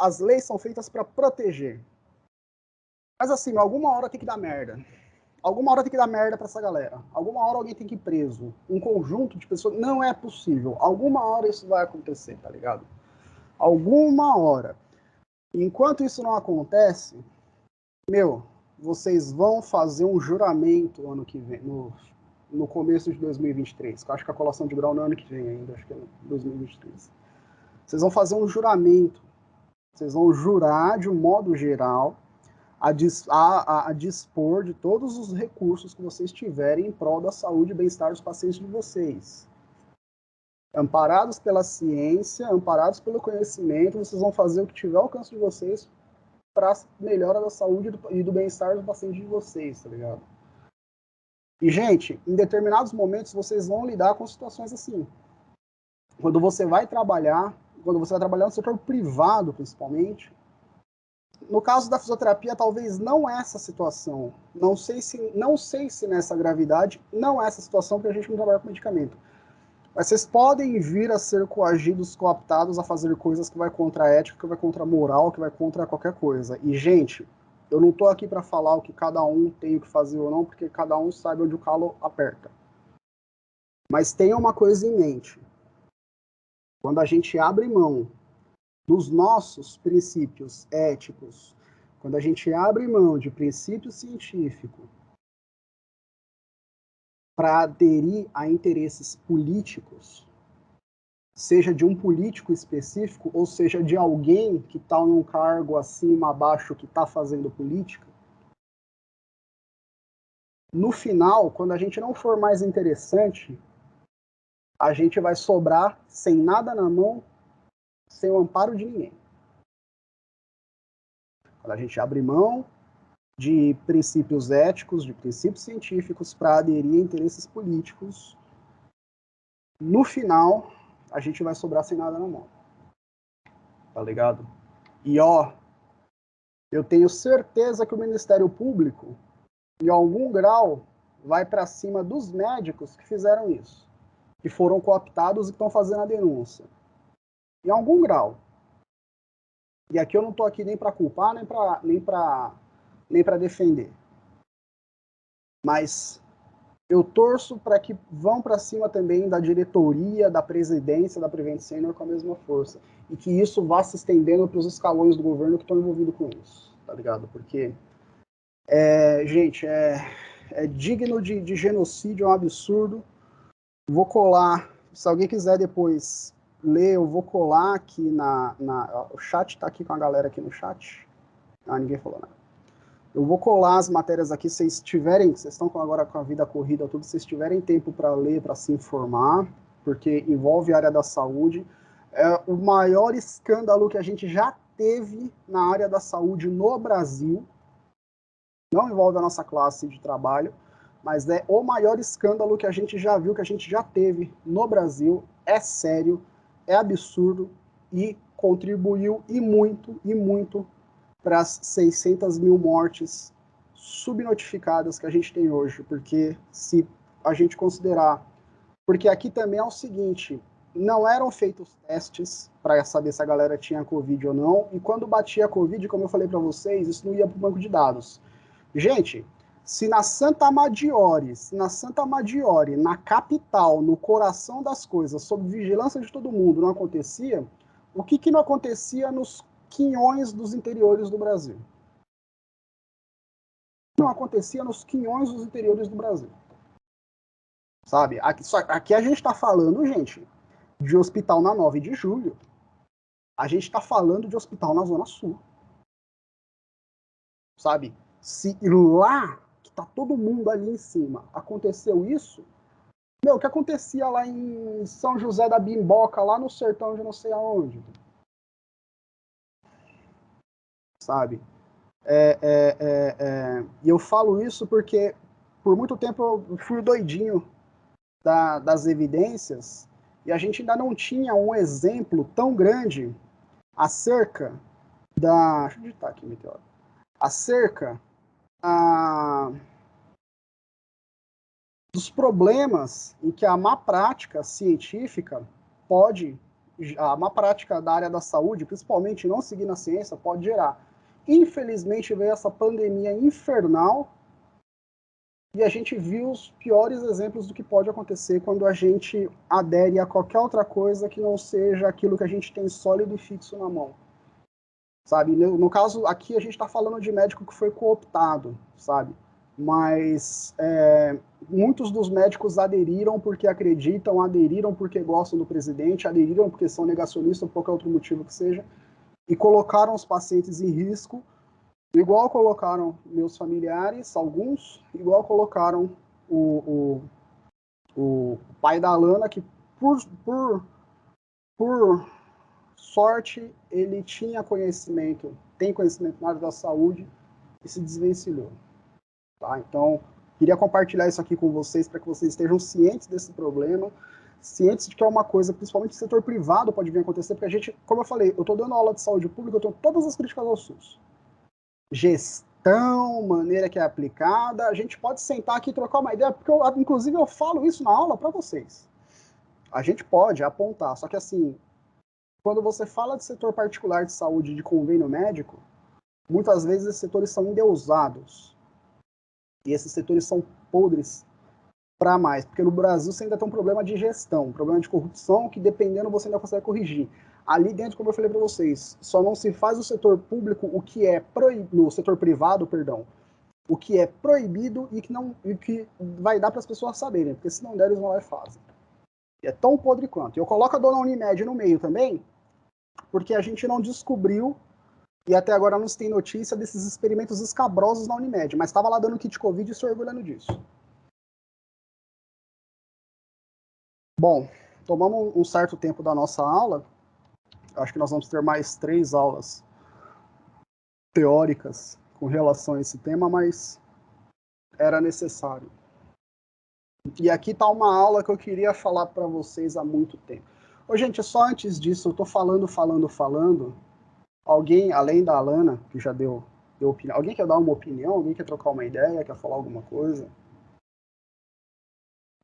as leis são feitas para proteger. Mas assim, alguma hora tem que dar merda. Alguma hora tem que dar merda pra essa galera. Alguma hora alguém tem que ir preso. Um conjunto de pessoas. Não é possível. Alguma hora isso vai acontecer, tá ligado? Alguma hora. Enquanto isso não acontece, vocês vão fazer um juramento ano que vem, no começo de 2023. Eu acho que a colação de grau no ano que vem ainda, acho que é 2023. Vocês vão fazer um juramento. Vocês vão jurar de um modo geral a dispor de todos os recursos que vocês tiverem em prol da saúde e bem-estar dos pacientes de vocês. Amparados pela ciência, amparados pelo conhecimento, vocês vão fazer o que tiver ao alcance de vocês para melhora da saúde e do bem-estar dos pacientes de vocês, tá ligado? E, gente, em determinados momentos vocês vão lidar com situações assim. Quando você vai trabalhar no setor privado, principalmente, no caso da fisioterapia, talvez não essa situação. Não sei se nessa gravidade não é essa situação, porque a gente não trabalha com medicamento. Mas vocês podem vir a ser coagidos, cooptados a fazer coisas que vai contra a ética, que vai contra a moral, que vai contra qualquer coisa. E, gente, eu não tô aqui para falar o que cada um tem que fazer ou não, porque cada um sabe onde o calo aperta. Mas tenha uma coisa em mente. Quando a gente abre mão dos nossos princípios éticos, quando a gente abre mão de princípio científico para aderir a interesses políticos, seja de um político específico, ou seja de alguém que está num cargo acima, abaixo, que está fazendo política, no final, quando a gente não for mais interessante, a gente vai sobrar sem nada na mão, sem o amparo de ninguém. Quando a gente abre mão de princípios éticos, de princípios científicos para aderir a interesses políticos, no final, a gente vai sobrar sem nada na mão. Tá ligado? E eu tenho certeza que o Ministério Público, em algum grau, vai para cima dos médicos que fizeram isso, que foram cooptados e estão fazendo a denúncia. Em algum grau. E aqui eu não estou aqui nem para culpar, nem para defender. Mas eu torço para que vão para cima também da diretoria, da presidência, da Prevent Senior com a mesma força. E que isso vá se estendendo para os escalões do governo que estão envolvidos com isso, tá ligado? Porque, gente, é digno de genocídio, é um absurdo. Vou colar, se alguém quiser depois ler, eu vou colar aqui o chat tá aqui com a galera aqui no chat. Ah, ninguém falou nada. Eu vou colar as matérias aqui, vocês estão agora com a vida corrida, tudo, vocês tiverem tempo para ler, para se informar, porque envolve a área da saúde. É o maior escândalo que a gente já teve na área da saúde no Brasil. Não envolve a nossa classe de trabalho, mas é o maior escândalo que a gente já viu, que a gente já teve no Brasil. É sério, é absurdo e contribuiu e muito para as 600 mil mortes subnotificadas que a gente tem hoje, porque se a gente considerar, porque aqui também é o seguinte, não eram feitos testes para saber se a galera tinha Covid ou não, e quando batia a Covid, como eu falei para vocês, isso não ia para o banco de dados. Gente, se na Santa Maggiore, na capital, no coração das coisas, sob vigilância de todo mundo, não acontecia, o que não acontecia nos quinhões dos interiores do Brasil? Não acontecia nos quinhões dos interiores do Brasil. Sabe? Aqui a gente está falando, gente, de hospital na 9 de julho. A gente está falando de hospital na Zona Sul. Sabe? Se lá, que tá todo mundo ali em cima, aconteceu isso, o que acontecia lá em São José da Bimboca, lá no sertão de não sei aonde? Sabe? E eu falo isso porque por muito tempo eu fui doidinho das evidências e a gente ainda não tinha um exemplo tão grande acerca da... Deixa eu digitar aqui, Meteoro. Acerca dos problemas em que a má prática científica pode, a má prática da área da saúde, principalmente não seguindo a ciência, pode gerar. Infelizmente veio essa pandemia infernal e a gente viu os piores exemplos do que pode acontecer quando a gente adere a qualquer outra coisa que não seja aquilo que a gente tem sólido e fixo na mão. Sabe? No caso, aqui a gente está falando de médico que foi cooptado, sabe? Mas muitos dos médicos aderiram porque acreditam, aderiram porque gostam do presidente, aderiram porque são negacionistas, por qualquer outro motivo que seja, e colocaram os pacientes em risco, igual colocaram meus familiares, alguns, igual colocaram o pai da Alana, que por sorte ele tinha conhecimento, tem conhecimento na área da saúde e se desvencilhou. Tá? Então, queria compartilhar isso aqui com vocês para que vocês estejam cientes desse problema, cientes de que é uma coisa, principalmente no setor privado, pode vir a acontecer, porque a gente, como eu falei, eu estou dando aula de saúde pública, eu tenho todas as críticas ao SUS. Gestão, maneira que é aplicada, a gente pode sentar aqui e trocar uma ideia, porque inclusive eu falo isso na aula para vocês. A gente pode apontar, só que assim, quando você fala de setor particular de saúde, de convênio médico, muitas vezes esses setores são endeusados. E esses setores são podres para mais, porque no Brasil você ainda tem um problema de gestão, um problema de corrupção que dependendo você ainda consegue corrigir. Ali dentro, como eu falei para vocês, só não se faz no setor público o que é proibido, no setor privado, perdão, o que é proibido e que vai dar para as pessoas saberem, porque se não der eles vão lá e fazem. E é tão podre quanto. Eu coloco a dona Unimed no meio também, porque a gente não descobriu e até agora não se tem notícia desses experimentos escabrosos na Unimed, mas estava lá dando kit Covid e se orgulhando disso. Bom, tomamos um certo tempo da nossa aula, acho que nós vamos ter mais 3 aulas teóricas com relação a esse tema, mas era necessário. E aqui está uma aula que eu queria falar para vocês há muito tempo. Ô, gente, só antes disso, eu estou falando. Alguém, além da Alana, que já deu opinião, alguém quer dar uma opinião? Alguém quer trocar uma ideia? Quer falar alguma coisa?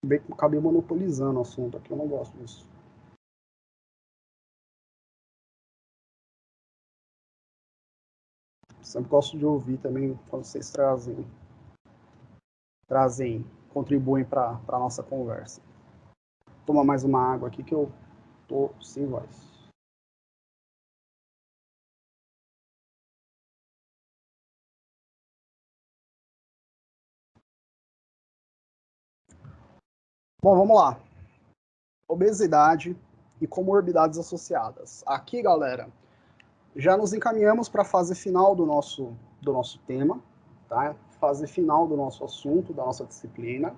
Bem que acabei monopolizando o assunto aqui, eu não gosto disso. Sempre gosto de ouvir também quando vocês contribuem para a nossa conversa. Vou tomar mais uma água aqui que eu tô sem voz. Bom, vamos lá. Obesidade e comorbidades associadas. Aqui, galera, já nos encaminhamos para a fase final do nosso tema, tá? Fase final do nosso assunto, da nossa disciplina.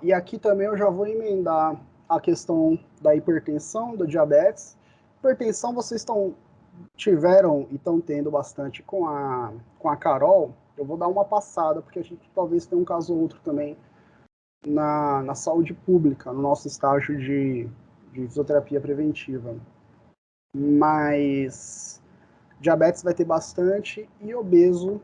E aqui também eu já vou emendar a questão da hipertensão, da diabetes. Hipertensão vocês tiveram e estão tendo bastante com a Carol. Eu vou dar uma passada, porque a gente talvez tenha um caso ou outro também na saúde pública, no nosso estágio de fisioterapia preventiva. Mas diabetes vai ter bastante e obeso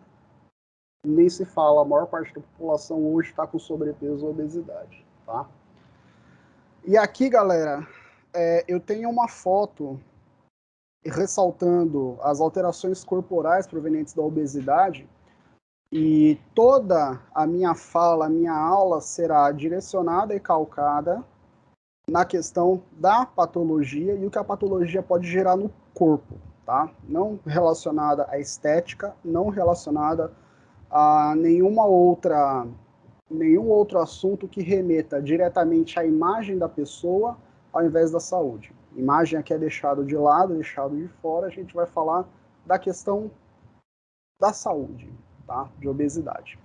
nem se fala, a maior parte da população hoje está com sobrepeso ou obesidade, tá? E aqui, galera, eu tenho uma foto ressaltando as alterações corporais provenientes da obesidade e toda a minha fala, a minha aula será direcionada e calcada na questão da patologia e o que a patologia pode gerar no corpo, tá? Não relacionada à estética, não relacionada a nenhum outro assunto que remeta diretamente à imagem da pessoa ao invés da saúde. Imagem aqui é deixado de lado, deixado de fora, a gente vai falar da questão da saúde, tá? De obesidade.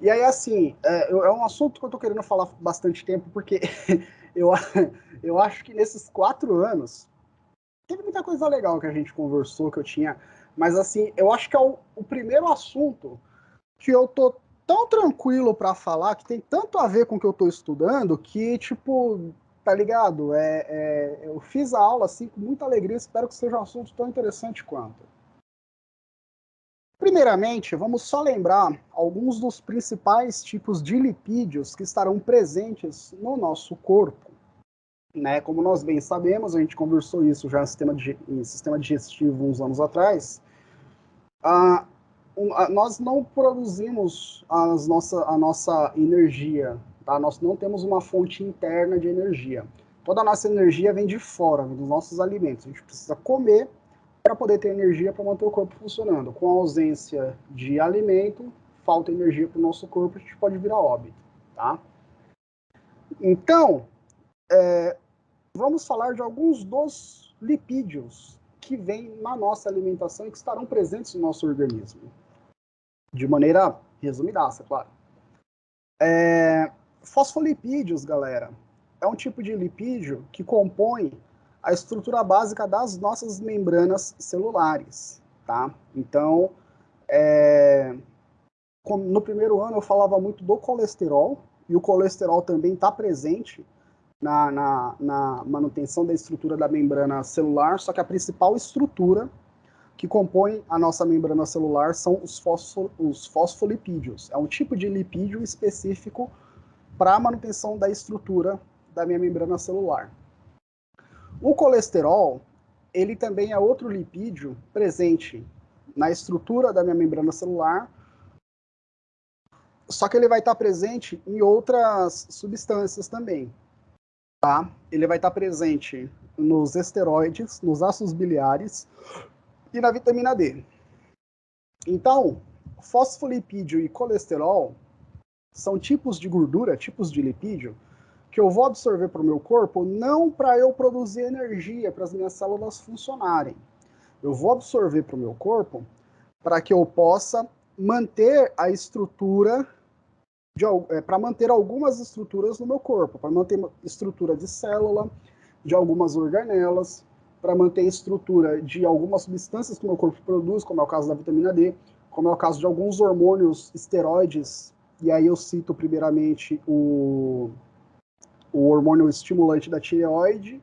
E aí, assim, é um assunto que eu tô querendo falar bastante tempo, porque eu acho que nesses 4 anos teve muita coisa legal que a gente conversou, que eu tinha, mas assim, eu acho que é o primeiro assunto que eu tô tão tranquilo para falar, que tem tanto a ver com o que eu estou estudando, que, tipo, tá ligado? Eu fiz a aula, assim, com muita alegria, espero que seja um assunto tão interessante quanto. Primeiramente, vamos só lembrar alguns dos principais tipos de lipídios que estarão presentes no nosso corpo. Né? Como nós bem sabemos, a gente conversou isso já em sistema digestivo uns anos atrás, nós não produzimos a nossa energia, tá? Nós não temos uma fonte interna de energia. Toda a nossa energia vem de fora, dos nossos alimentos. A gente precisa comer para poder ter energia para manter o corpo funcionando. Com a ausência de alimento, falta energia para o nosso corpo, a gente pode virar óbito, tá? Então, vamos falar de alguns dos lipídios que vêm na nossa alimentação e que estarão presentes no nosso organismo. De maneira resumidaça, claro. Fosfolipídios, galera, é um tipo de lipídio que compõe a estrutura básica das nossas membranas celulares, tá? Então, no primeiro ano eu falava muito do colesterol, e o colesterol também está presente na manutenção da estrutura da membrana celular, só que a principal estrutura que compõe a nossa membrana celular são os fosfolipídios. É um tipo de lipídio específico para a manutenção da estrutura da minha membrana celular. O colesterol, ele também é outro lipídio presente na estrutura da minha membrana celular, só que ele vai estar presente em outras substâncias também. Tá? Ele vai estar presente nos esteroides, nos ácidos biliares e na vitamina D. Então, fosfolipídio e colesterol são tipos de gordura, tipos de lipídio, que eu vou absorver para o meu corpo não para eu produzir energia, para as minhas células funcionarem. Eu vou absorver para o meu corpo para que eu possa manter a estrutura, para manter algumas estruturas no meu corpo, para manter estrutura de célula, de algumas organelas, para manter estrutura de algumas substâncias que o meu corpo produz, como é o caso da vitamina D, como é o caso de alguns hormônios esteroides, e aí eu cito primeiramente o hormônio estimulante da tireoide,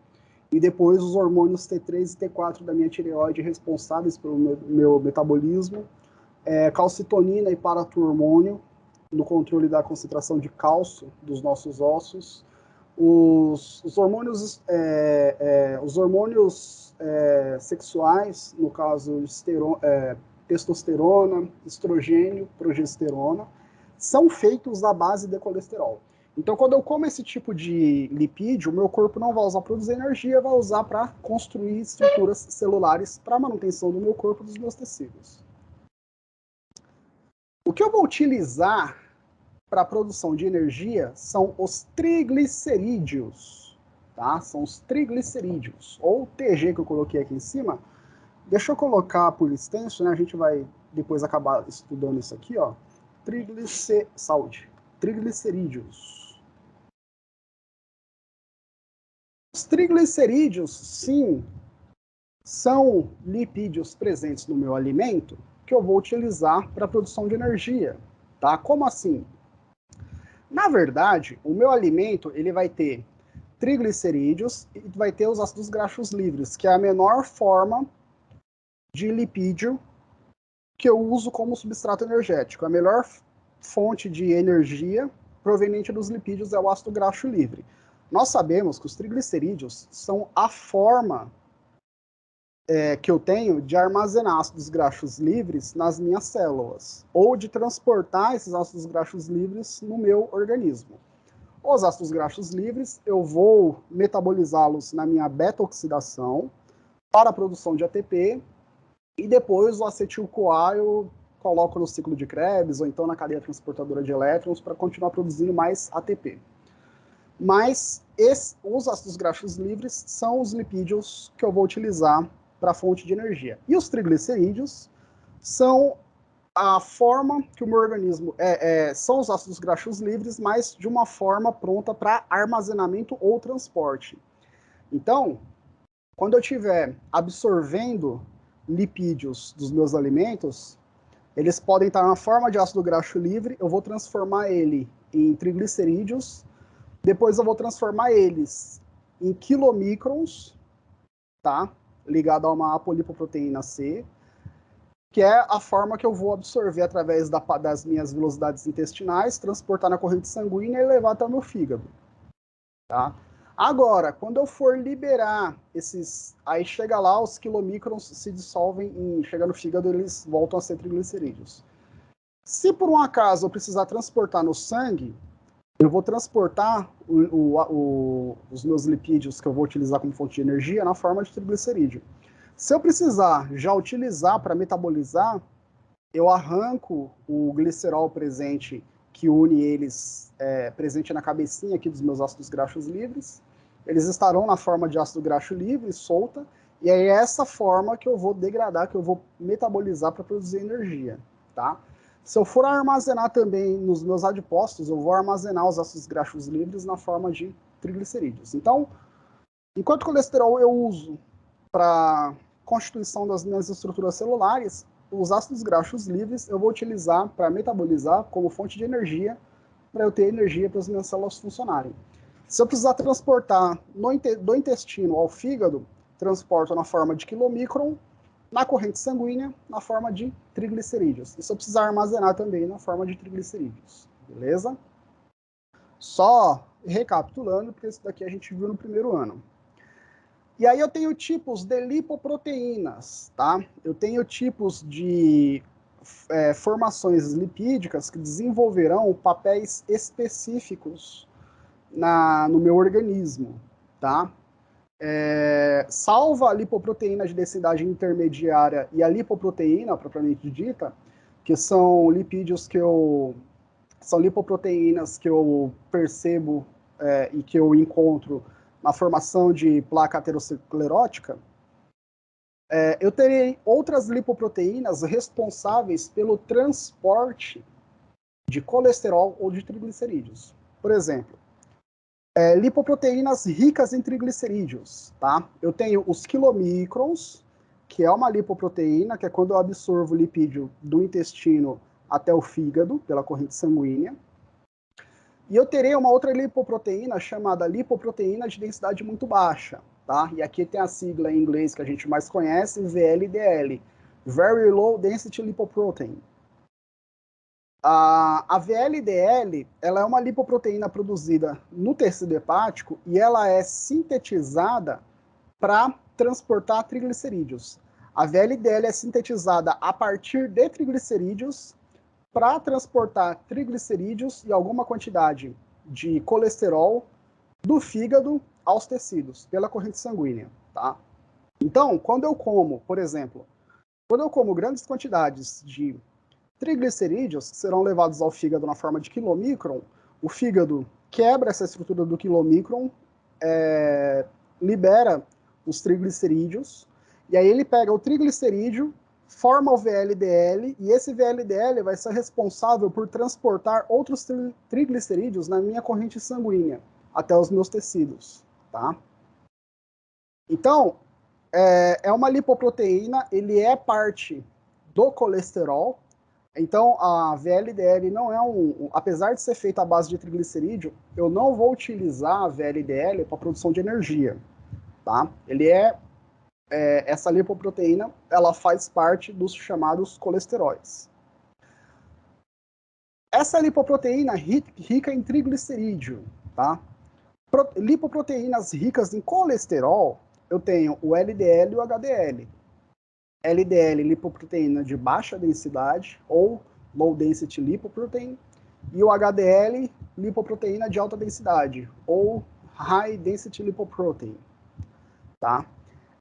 e depois os hormônios T3 e T4 da minha tireoide responsáveis pelo meu metabolismo, calcitonina e paratormônio, no controle da concentração de cálcio dos nossos ossos, os hormônios sexuais, no caso testosterona, estrogênio, progesterona, são feitos à base de colesterol. Então, quando eu como esse tipo de lipídio, o meu corpo não vai usar para produzir energia, vai usar para construir estruturas celulares para a manutenção do meu corpo e dos meus tecidos. O que eu vou utilizar para a produção de energia são os triglicerídeos, tá? São os triglicerídeos, ou TG que eu coloquei aqui em cima. Deixa eu colocar por extenso, né? A gente vai depois acabar estudando isso aqui, ó. Triglicerídeos. Os triglicerídeos, sim, são lipídios presentes no meu alimento que eu vou utilizar para a produção de energia, tá? Como assim? Na verdade, o meu alimento ele vai ter triglicerídeos e vai ter os ácidos graxos livres, que é a menor forma de lipídio que eu uso como substrato energético. A melhor fonte de energia proveniente dos lipídios é o ácido graxo livre. Nós sabemos que os triglicerídeos são a forma que eu tenho de armazenar ácidos graxos livres nas minhas células, ou de transportar esses ácidos graxos livres no meu organismo. Os ácidos graxos livres, eu vou metabolizá-los na minha beta-oxidação para a produção de ATP, e depois o acetil-CoA eu coloco no ciclo de Krebs, ou então na cadeia transportadora de elétrons, para continuar produzindo mais ATP. Mas os ácidos graxos livres são os lipídios que eu vou utilizar para a fonte de energia. E os triglicerídeos são a forma que o meu organismo... são os ácidos graxos livres, mas de uma forma pronta para armazenamento ou transporte. Então, quando eu estiver absorvendo lipídios dos meus alimentos, Eles podem estar na forma de ácido graxo livre, eu vou transformar ele em triglicerídeos, depois eu vou transformar eles em quilomicrons, tá? Ligado a uma apolipoproteína C, que é a forma que eu vou absorver através das minhas velocidades intestinais, transportar na corrente sanguínea e levar até o meu fígado, tá? Agora, quando eu for liberar esses... Aí chega lá, os quilomicrons se dissolvem, chega no fígado, eles voltam a ser triglicerídeos. Se por um acaso eu precisar transportar no sangue, eu vou transportar os meus lipídios que eu vou utilizar como fonte de energia na forma de triglicerídeo. Se eu precisar já utilizar para metabolizar, eu arranco o glicerol presente, que une eles, presente na cabecinha aqui dos meus ácidos graxos livres. Eles estarão na forma de ácido graxo livre, solta, e aí é essa forma que eu vou degradar, que eu vou metabolizar para produzir energia, tá? Se eu for armazenar também nos meus adipócitos, eu vou armazenar os ácidos graxos livres na forma de triglicerídeos. Então, enquanto colesterol eu uso para constituição das minhas estruturas celulares, os ácidos graxos livres eu vou utilizar para metabolizar como fonte de energia, para eu ter energia para as minhas células funcionarem. Se eu precisar transportar do intestino ao fígado, transporto na forma de quilomicron, na corrente sanguínea, na forma de triglicerídeos. E se eu precisar armazenar também na forma de triglicerídeos. Beleza? Só recapitulando, porque isso daqui a gente viu no primeiro ano. E aí eu tenho tipos de lipoproteínas, tá? Eu tenho tipos de formações lipídicas que desenvolverão papéis específicos no meu organismo, tá? Salva a lipoproteína de densidade intermediária e a lipoproteína propriamente dita, que são lipídios são lipoproteínas que eu percebo e que eu encontro na formação de placa aterosclerótica. Eu terei outras lipoproteínas responsáveis pelo transporte de colesterol ou de triglicerídeos. Por exemplo, lipoproteínas ricas em triglicerídeos, tá? Eu tenho os quilomicrons, que é uma lipoproteína, que é quando eu absorvo o lipídio do intestino até o fígado, pela corrente sanguínea. E eu terei uma outra lipoproteína chamada lipoproteína de densidade muito baixa, tá? E aqui tem a sigla em inglês que a gente mais conhece, VLDL, Very Low Density Lipoprotein. A VLDL, ela é uma lipoproteína produzida no tecido hepático e ela é sintetizada para transportar triglicerídeos. A VLDL é sintetizada a partir de triglicerídeos para transportar triglicerídeos e alguma quantidade de colesterol do fígado aos tecidos, pela corrente sanguínea, tá? Então, quando eu como, por exemplo, grandes quantidades de triglicerídeos, que serão levados ao fígado na forma de quilomicron, o fígado quebra essa estrutura do quilomicron, libera os triglicerídeos, e aí ele pega o triglicerídeo, forma o VLDL, e esse VLDL vai ser responsável por transportar outros triglicerídeos na minha corrente sanguínea, até os meus tecidos, tá? Então, é uma lipoproteína, ele é parte do colesterol. Então, a VLDL não é apesar de ser feita à base de triglicerídeo, eu não vou utilizar a VLDL para produção de energia, tá? Essa lipoproteína, ela faz parte dos chamados colesteróis. Essa lipoproteína rica em triglicerídeo, tá? Lipoproteínas ricas em colesterol, eu tenho o LDL e o HDL. LDL, lipoproteína de baixa densidade, ou low density lipoprotein, e o HDL, lipoproteína de alta densidade, ou high density lipoprotein, tá?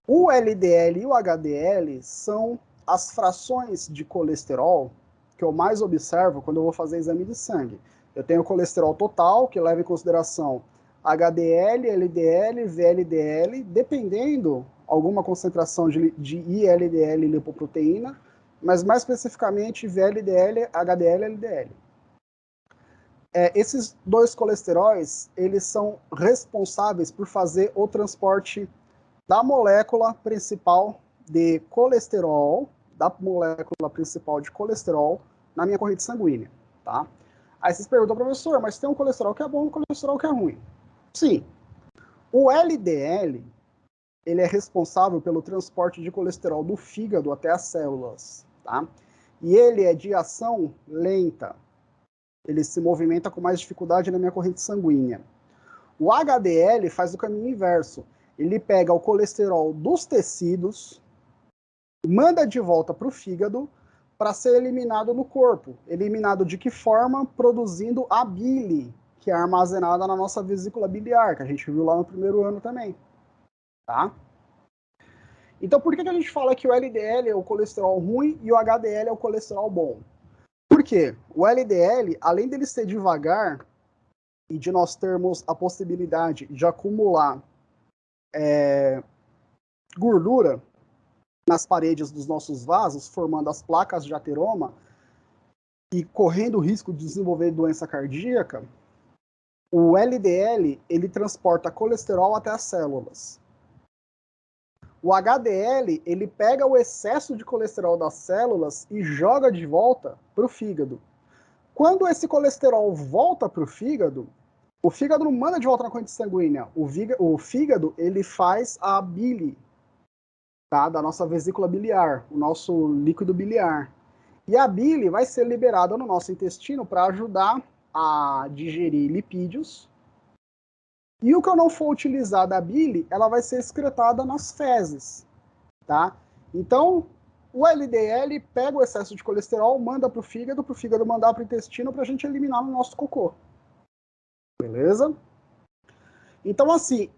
O LDL e o HDL são as frações de colesterol que eu mais observo quando eu vou fazer exame de sangue. Eu tenho o colesterol total, que leva em consideração HDL, LDL, VLDL, dependendo alguma concentração de ILDL lipoproteína, mas mais especificamente VLDL, HDL, LDL. Esses dois colesteróis, eles são responsáveis por fazer o transporte da molécula principal de colesterol, da molécula principal de colesterol na minha corrente sanguínea, tá? Aí vocês perguntam, professor, mas tem um colesterol que é bom e um colesterol que é ruim? Sim. O LDL, ele é responsável pelo transporte de colesterol do fígado até as células, tá? E ele é de ação lenta. Ele se movimenta com mais dificuldade na minha corrente sanguínea. O HDL faz o caminho inverso. Ele pega o colesterol dos tecidos, manda de volta para o fígado para ser eliminado no corpo. Eliminado de que forma? Produzindo a bile, que é armazenada na nossa vesícula biliar, que a gente viu lá no primeiro ano também. Tá? Então, por que a gente fala que o LDL é o colesterol ruim e o HDL é o colesterol bom? Por quê? O LDL, além dele ser devagar e de nós termos a possibilidade de acumular gordura nas paredes dos nossos vasos, formando as placas de ateroma e correndo o risco de desenvolver doença cardíaca, o LDL, ele transporta colesterol até as células. O HDL, ele pega o excesso de colesterol das células e joga de volta para o fígado. Quando esse colesterol volta para o fígado não manda de volta na corrente sanguínea. O fígado, ele faz a bile, tá? Da nossa vesícula biliar, o nosso líquido biliar. E a bile vai ser liberada no nosso intestino para ajudar a digerir lipídios. E o que eu não for utilizar da bile, ela vai ser excretada nas fezes, tá? Então, o LDL pega o excesso de colesterol, manda para o fígado mandar para o intestino para a gente eliminar no nosso cocô. Beleza? Então, assim,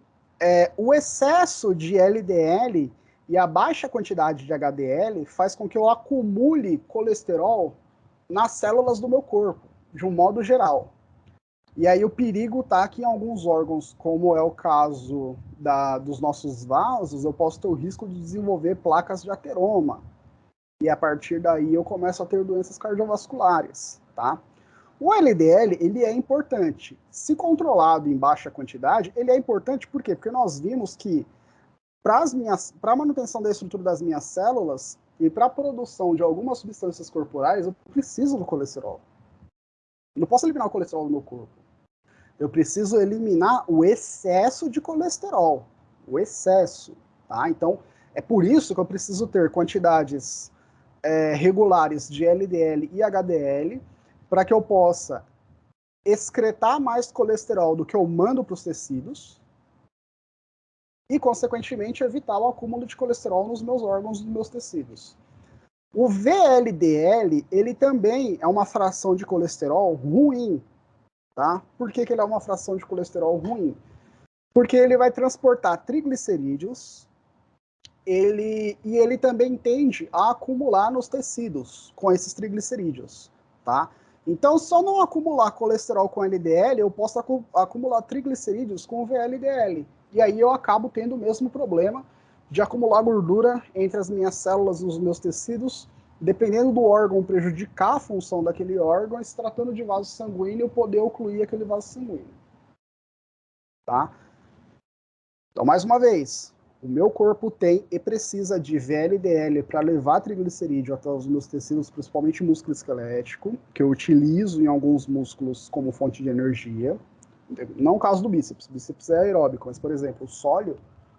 o excesso de LDL e a baixa quantidade de HDL faz com que eu acumule colesterol nas células do meu corpo, de um modo geral. E aí o perigo está que em alguns órgãos, como é o caso dos nossos vasos, eu posso ter o risco de desenvolver placas de ateroma. E a partir daí eu começo a ter doenças cardiovasculares, tá? O LDL, ele é importante. Se controlado em baixa quantidade, ele é importante por quê? Porque nós vimos que para a manutenção da estrutura das minhas células e para a produção de algumas substâncias corporais, eu preciso do colesterol. Eu não posso eliminar o colesterol do meu corpo. Eu preciso eliminar o excesso de colesterol. O excesso, tá? Então, é por isso que eu preciso ter quantidades regulares de LDL e HDL para que eu possa excretar mais colesterol do que eu mando para os tecidos e, consequentemente, evitar o acúmulo de colesterol nos meus órgãos, nos meus tecidos. O VLDL, ele também é uma fração de colesterol ruim, tá? Por que ele é uma fração de colesterol ruim? Porque ele vai transportar triglicerídeos, ele também tende a acumular nos tecidos com esses triglicerídeos, tá? Então, se eu não acumular colesterol com LDL, eu posso acumular triglicerídeos com VLDL. E aí eu acabo tendo o mesmo problema de acumular gordura entre as minhas células e os meus tecidos, dependendo do órgão prejudicar a função daquele órgão, se tratando de vaso sanguíneo, poder ocluir aquele vaso sanguíneo. Tá? Então, mais uma vez, o meu corpo tem e precisa de VLDL para levar triglicerídeo até os meus tecidos, principalmente músculo esquelético, que eu utilizo em alguns músculos como fonte de energia. Não o caso do bíceps. O bíceps é aeróbico, mas, por exemplo, o sólio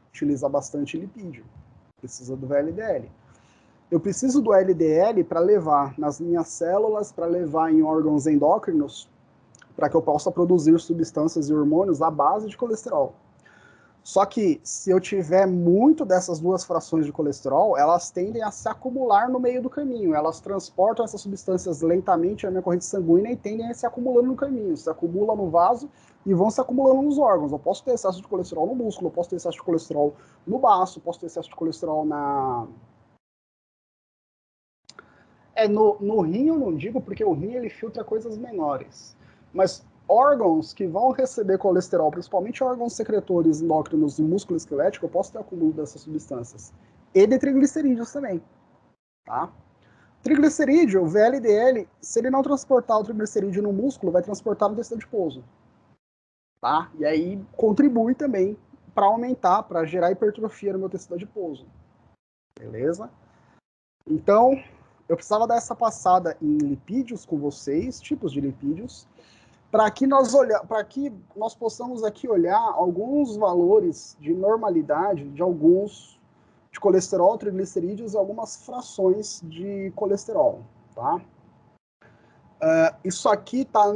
utiliza bastante lipídio. Precisa do VLDL. Eu preciso do LDL para levar nas minhas células, para levar em órgãos endócrinos, para que eu possa produzir substâncias e hormônios à base de colesterol. Só que, se eu tiver muito dessas duas frações de colesterol, elas tendem a se acumular no meio do caminho. Elas transportam essas substâncias lentamente na minha corrente sanguínea e tendem a se acumulando no caminho. Se acumula no vaso e vão se acumulando nos órgãos. Eu posso ter excesso de colesterol no músculo, eu posso ter excesso de colesterol no baço, posso ter excesso de colesterol no rim eu não digo, porque o rim ele filtra coisas menores. Mas órgãos que vão receber colesterol, principalmente órgãos secretores endócrinos e músculo esquelético, eu posso ter acúmulo dessas substâncias. E de triglicerídeos também. Tá? Triglicerídeo, o VLDL, se ele não transportar o triglicerídeo no músculo, vai transportar no tecido adiposo. Tá? E aí contribui também para aumentar, para gerar hipertrofia no meu tecido adiposo. Beleza? Então, eu precisava dar essa passada em lipídios com vocês, tipos de lipídios, para que nós possamos aqui olhar alguns valores de normalidade de alguns de colesterol, triglicerídeos e algumas frações de colesterol, tá? Isso aqui está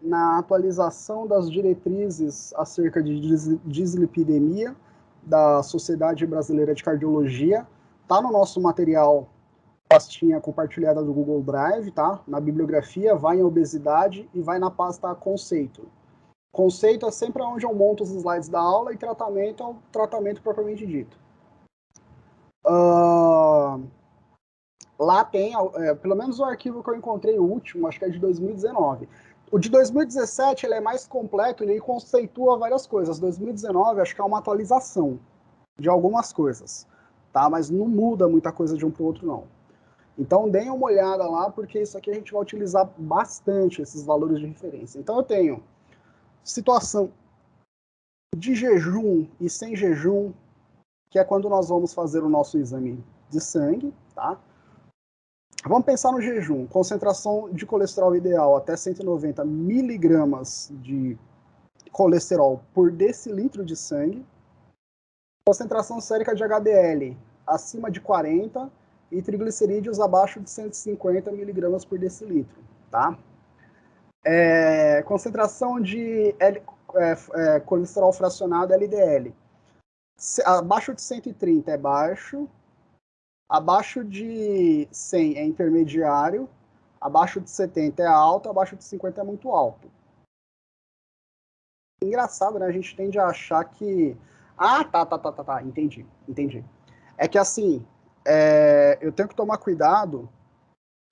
na atualização das diretrizes acerca de dislipidemia da Sociedade Brasileira de Cardiologia. Está no nosso material, pastinha compartilhada do Google Drive, tá? Na bibliografia, vai em obesidade e vai na pasta conceito. Conceito é sempre onde eu monto os slides da aula e tratamento é o tratamento propriamente dito. Lá tem, pelo menos o arquivo que eu encontrei, o último, acho que é de 2019. O de 2017 ele é mais completo, ele conceitua várias coisas. 2019 acho que é uma atualização de algumas coisas, tá? Mas não muda muita coisa de um para o outro, não. Então deem uma olhada lá, porque isso aqui a gente vai utilizar bastante, esses valores de referência. Então eu tenho situação de jejum e sem jejum, que é quando nós vamos fazer o nosso exame de sangue, tá? Vamos pensar no jejum. Concentração de colesterol ideal até 190 miligramas de colesterol por decilitro de sangue. Concentração sérica de HDL acima de 40 e triglicerídeos abaixo de 150 miligramas por decilitro, tá? Concentração de colesterol fracionado LDL. Abaixo de 130 é baixo. Abaixo de 100 é intermediário, abaixo de 70 é alto, abaixo de 50 é muito alto. Engraçado, né? A gente tende a achar que... tá, entendi. É que assim, eu tenho que tomar cuidado,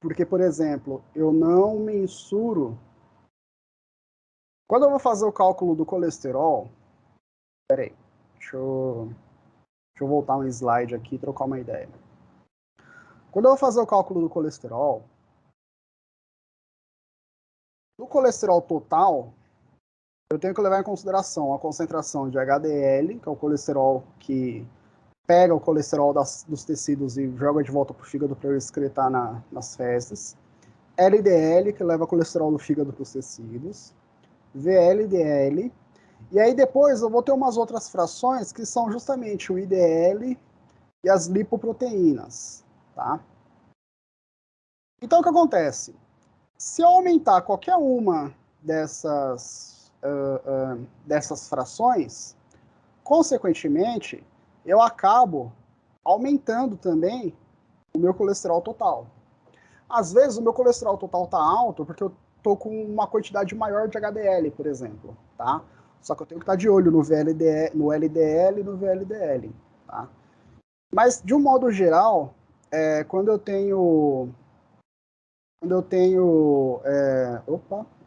porque, por exemplo, eu não mensuro... Quando eu vou fazer o cálculo do colesterol... Peraí, deixa eu voltar um slide aqui e trocar uma ideia. Quando eu vou fazer o cálculo do colesterol, no colesterol total, eu tenho que levar em consideração a concentração de HDL, que é o colesterol que pega o colesterol dos tecidos e joga de volta para o fígado para eu excretar nas fezes. LDL, que leva colesterol do fígado para os tecidos. VLDL. E aí depois eu vou ter umas outras frações que são justamente o IDL e as lipoproteínas, tá? Então o que acontece? Se eu aumentar qualquer uma dessas frações, consequentemente, eu acabo aumentando também o meu colesterol total. Às vezes o meu colesterol total está alto porque eu estou com uma quantidade maior de HDL, por exemplo, tá? Só que eu tenho que estar de olho no VLDL, no LDL e no VLDL, tá? Mas, de um modo geral, quando eu tenho...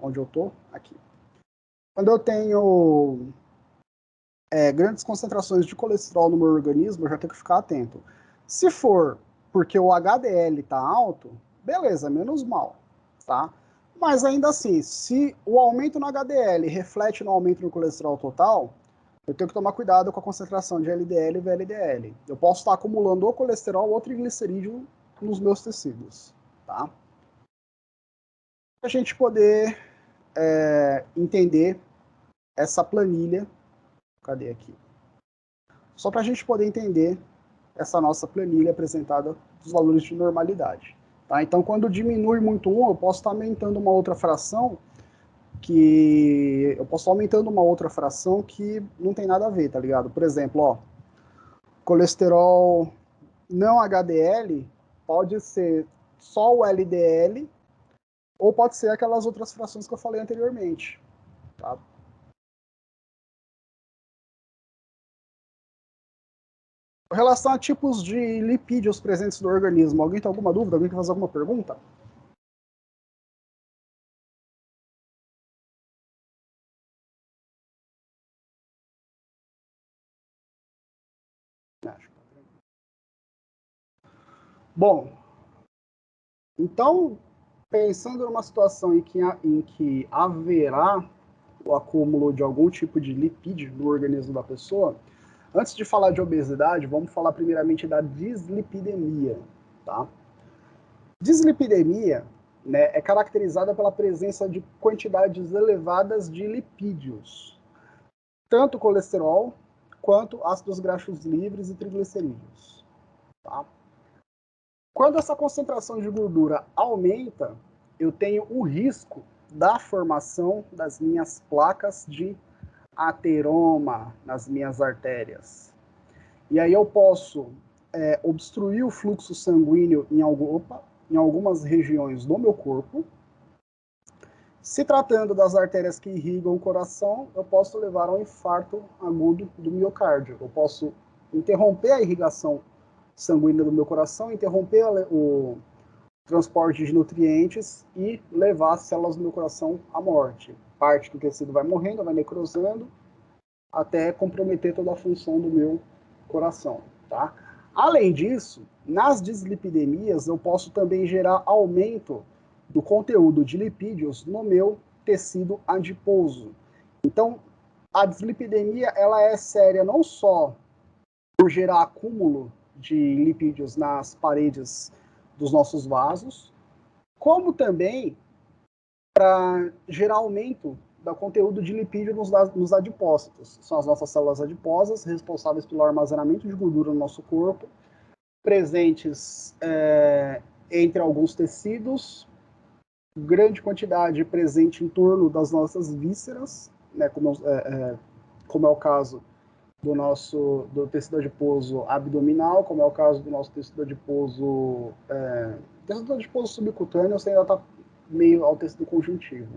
onde eu tô? Aqui. Quando eu tenho grandes concentrações de colesterol no meu organismo, eu já tenho que ficar atento. Se for porque o HDL está alto, beleza, menos mal, tá? Mas ainda assim, se o aumento no HDL reflete no aumento no colesterol total, eu tenho que tomar cuidado com a concentração de LDL e VLDL. Eu posso estar acumulando ou colesterol ou triglicerídeo nos meus tecidos, tá? Para a gente poder entender essa planilha. Cadê aqui? Só para a gente poder entender essa nossa planilha apresentada dos valores de normalidade. Tá? Então, quando diminui muito um, eu posso estar aumentando uma outra fração que não tem nada a ver, tá ligado? Por exemplo, ó, colesterol não HDL pode ser só o LDL ou pode ser aquelas outras frações que eu falei anteriormente, tá? Com relação a tipos de lipídios presentes no organismo, alguém tem alguma dúvida? Alguém quer fazer alguma pergunta? Bom, então, pensando numa situação em que haverá o acúmulo de algum tipo de lipídio no organismo da pessoa, antes de falar de obesidade, vamos falar primeiramente da dislipidemia, tá? Dislipidemia, né, é caracterizada pela presença de quantidades elevadas de lipídios, tanto colesterol quanto ácidos graxos livres e triglicerídeos. Tá? Quando essa concentração de gordura aumenta, eu tenho o risco da formação das minhas placas de ateroma nas minhas artérias. E aí eu posso obstruir o fluxo sanguíneo em algumas regiões do meu corpo. Se tratando das artérias que irrigam o coração, eu posso levar a um infarto agudo do miocárdio. Eu posso interromper a irrigação sanguínea do meu coração, interromper o transporte de nutrientes e levar as células do meu coração à morte. Parte do tecido vai morrendo, vai necrosando, até comprometer toda a função do meu coração, tá? Além disso, nas dislipidemias, eu posso também gerar aumento do conteúdo de lipídios no meu tecido adiposo. Então, a dislipidemia ela é séria não só por gerar acúmulo de lipídios nas paredes dos nossos vasos, como também para gerar aumento do conteúdo de lipídio nos adipócitos. São as nossas células adiposas, responsáveis pelo armazenamento de gordura no nosso corpo, presentes entre alguns tecidos, grande quantidade presente em torno das nossas vísceras, né, como é o caso do tecido adiposo abdominal, como é o caso do nosso tecido adiposo subcutâneo, você ainda está meio ao tecido conjuntivo.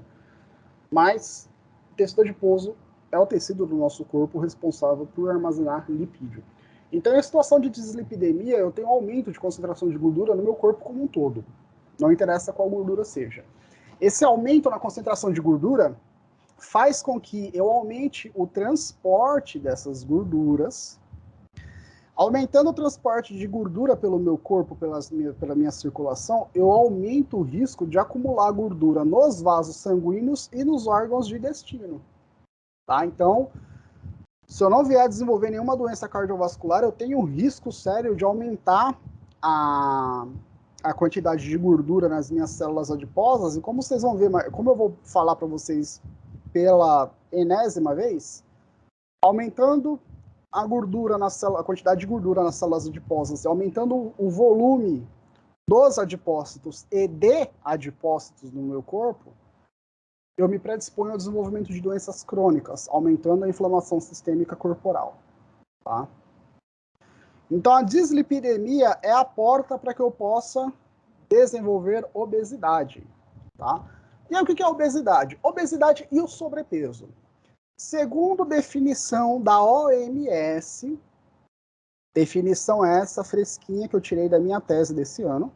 Mas o tecido adiposo é o tecido do nosso corpo responsável por armazenar lipídio. Então, em situação de dislipidemia, eu tenho aumento de concentração de gordura no meu corpo como um todo. Não interessa qual gordura seja. Esse aumento na concentração de gordura faz com que eu aumente o transporte dessas gorduras. Aumentando o transporte de gordura pelo meu corpo, pela minha circulação, eu aumento o risco de acumular gordura nos vasos sanguíneos e nos órgãos de destino. Tá? Então, se eu não vier a desenvolver nenhuma doença cardiovascular, eu tenho um risco sério de aumentar a quantidade de gordura nas minhas células adiposas. E como vocês vão ver, como eu vou falar para vocês pela enésima vez, aumentando a quantidade de gordura nas células adiposas, aumentando o volume dos adipócitos e de adipócitos no meu corpo, eu me predisponho ao desenvolvimento de doenças crônicas, aumentando a inflamação sistêmica corporal. Tá? Então, a dislipidemia é a porta para que eu possa desenvolver obesidade. Tá? E aí, o que é obesidade? Obesidade e o sobrepeso. Segundo definição da OMS, definição essa fresquinha que eu tirei da minha tese desse ano,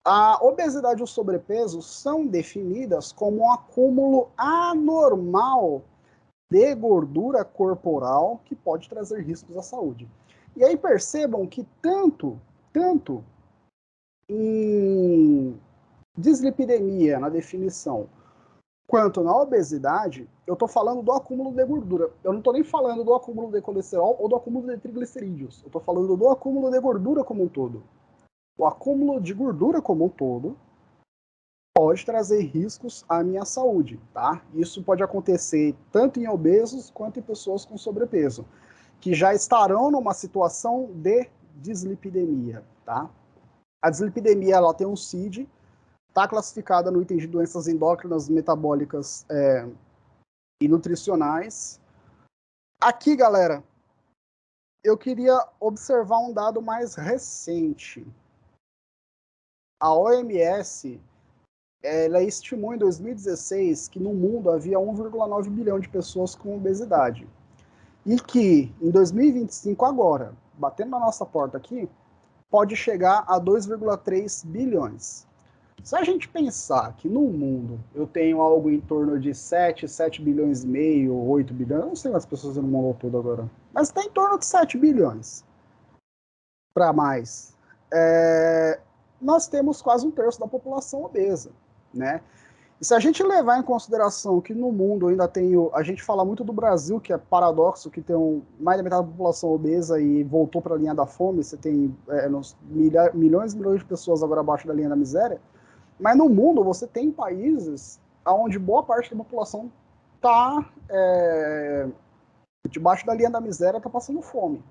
a obesidade e o sobrepeso são definidas como um acúmulo anormal de gordura corporal que pode trazer riscos à saúde. E aí percebam que tanto em dislipidemia, na definição, quanto na obesidade, eu estou falando do acúmulo de gordura. Eu não estou nem falando do acúmulo de colesterol ou do acúmulo de triglicerídeos. Eu estou falando do acúmulo de gordura como um todo. O acúmulo de gordura como um todo pode trazer riscos à minha saúde, tá? Isso pode acontecer tanto em obesos quanto em pessoas com sobrepeso, que já estarão numa situação de dislipidemia, tá? A dislipidemia, ela tem um CID, está classificada no item de doenças endócrinas, metabólicas e nutricionais. Aqui, galera, eu queria observar um dado mais recente. A OMS ela estimou em 2016 que no mundo havia 1,9 bilhão de pessoas com obesidade. E que em 2025, agora, batendo na nossa porta aqui, pode chegar a 2,3 bilhões. Se a gente pensar que no mundo eu tenho algo em torno de 7 bilhões e meio, 8 bilhões, eu não sei as pessoas no mundo todo agora, mas está em torno de 7 bilhões para mais. Nós temos quase um terço da população obesa, né? Se a gente levar em consideração que no mundo ainda tem, a gente fala muito do Brasil, que é paradoxo, que tem mais da metade da população obesa e voltou para a linha da fome, você tem milhões e milhões de pessoas agora abaixo da linha da miséria, mas no mundo você tem países onde boa parte da população está debaixo da linha da miséria, está passando fome.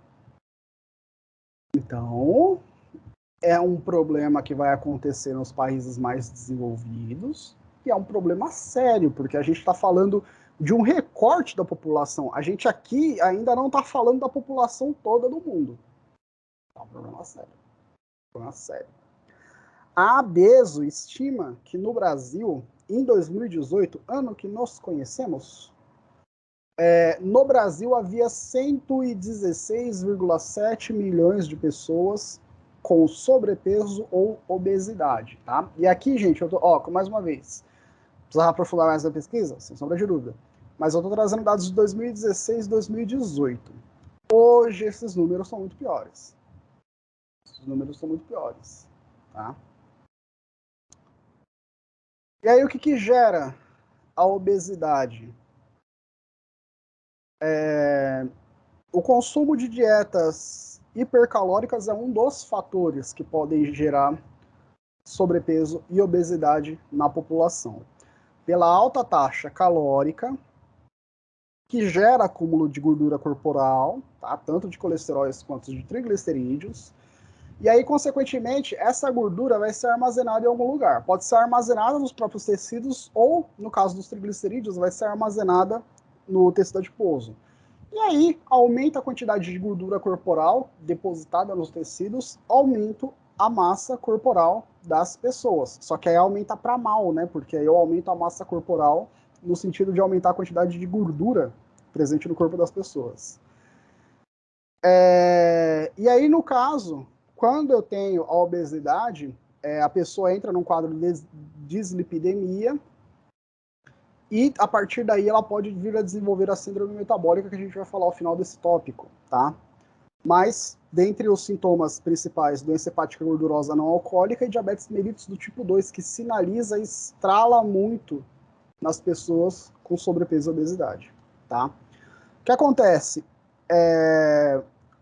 Então, é um problema que vai acontecer nos países mais desenvolvidos, e é um problema sério, porque a gente está falando de um recorte da população. A gente aqui ainda não está falando da população toda do mundo. É um problema sério. A ABESO estima que no Brasil, em 2018, ano que nós conhecemos, no Brasil havia 116,7 milhões de pessoas com sobrepeso ou obesidade, tá? E aqui, gente, eu tô, mais uma vez, precisava aprofundar mais na pesquisa, sem sombra de dúvida, mas eu tô trazendo dados de 2016 e 2018. Hoje, esses números são muito piores. Tá? E aí, o que gera a obesidade? O consumo de dietas hipercalóricas é um dos fatores que podem gerar sobrepeso e obesidade na população. Pela alta taxa calórica, que gera acúmulo de gordura corporal, tá? Tanto de colesterol quanto de triglicerídeos, e aí, consequentemente, essa gordura vai ser armazenada em algum lugar. Pode ser armazenada nos próprios tecidos, ou, no caso dos triglicerídeos, vai ser armazenada no tecido adiposo. E aí, aumenta a quantidade de gordura corporal depositada nos tecidos, aumenta a massa corporal das pessoas. Só que aí aumenta para mal, né? Porque aí eu aumento a massa corporal no sentido de aumentar a quantidade de gordura presente no corpo das pessoas. E aí, no caso, quando eu tenho a obesidade, a pessoa entra num quadro de dislipidemia, e a partir daí ela pode vir a desenvolver a síndrome metabólica, que a gente vai falar ao final desse tópico, tá? Mas, dentre os sintomas principais, doença hepática gordurosa não alcoólica e diabetes mellitus do tipo 2, que sinaliza e estrala muito nas pessoas com sobrepeso e obesidade, tá? O que acontece?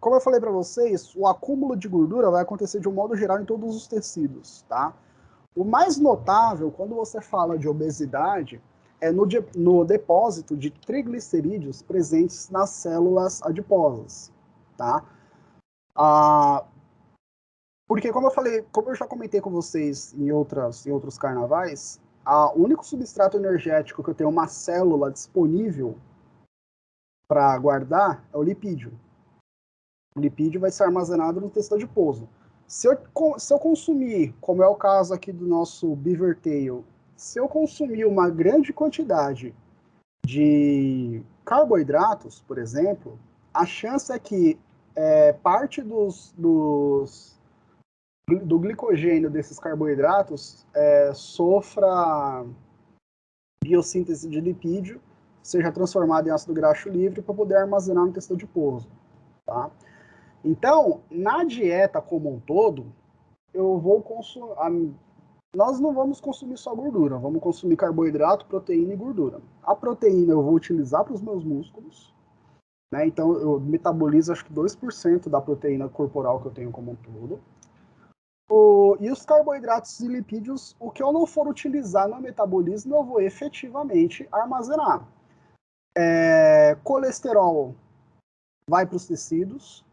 Como eu falei para vocês, o acúmulo de gordura vai acontecer de um modo geral em todos os tecidos, tá? O mais notável, quando você fala de obesidade, é no depósito de triglicerídeos presentes nas células adiposas, tá? Porque, como eu já comentei com vocês em outros carnavais, o único substrato energético que eu tenho uma célula disponível para guardar é o lipídio. O lipídio vai ser armazenado no tecido adiposo. Se eu consumir, como é o caso aqui do nosso beaver tail, se eu consumir uma grande quantidade de carboidratos, por exemplo, a chance é que parte do glicogênio desses carboidratos sofra biossíntese de lipídio, seja transformado em ácido graxo livre para poder armazenar no tecido adiposo, tá? Então, na dieta como um todo, nós não vamos consumir só gordura, vamos consumir carboidrato, proteína e gordura. A proteína eu vou utilizar para os meus músculos, né? Então eu metabolizo acho que 2% da proteína corporal que eu tenho como um todo. E os carboidratos e lipídios, o que eu não for utilizar no metabolismo, eu vou efetivamente armazenar. Colesterol vai para os tecidos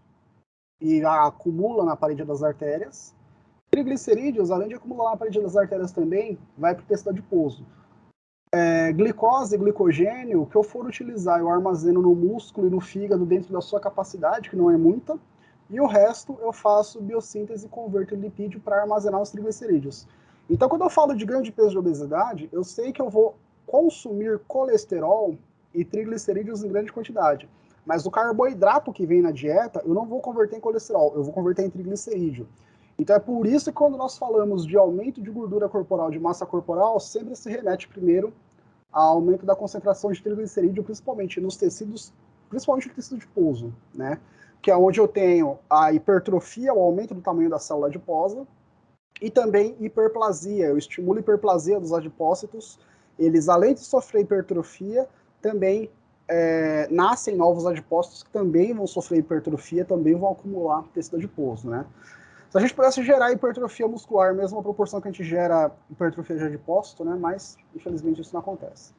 e acumula na parede das artérias. Triglicerídeos, além de acumular na parede das artérias também, vai para o tecido adiposo. Glicose e glicogênio, o que eu for utilizar, eu armazeno no músculo e no fígado dentro da sua capacidade, que não é muita, e o resto eu faço biossíntese e converto em lipídio para armazenar os triglicerídeos. Então, quando eu falo de ganho de peso de obesidade, eu sei que eu vou consumir colesterol e triglicerídeos em grande quantidade. Mas o carboidrato que vem na dieta, eu não vou converter em colesterol, eu vou converter em triglicerídeo. Então é por isso que quando nós falamos de aumento de gordura corporal, de massa corporal, sempre se remete primeiro ao aumento da concentração de triglicerídeo, principalmente nos tecidos, principalmente no tecido adiposo, né? Que é onde eu tenho a hipertrofia, o aumento do tamanho da célula adiposa, e também hiperplasia. Eu estimulo a hiperplasia dos adipócitos eles, além de sofrer hipertrofia, também nascem novos adipócitos que também vão sofrer hipertrofia, também vão acumular tecido adiposo, né? Se a gente pudesse gerar hipertrofia muscular, mesmo a proporção que a gente gera hipertrofia de adipócito, né? Mas, infelizmente, isso não acontece.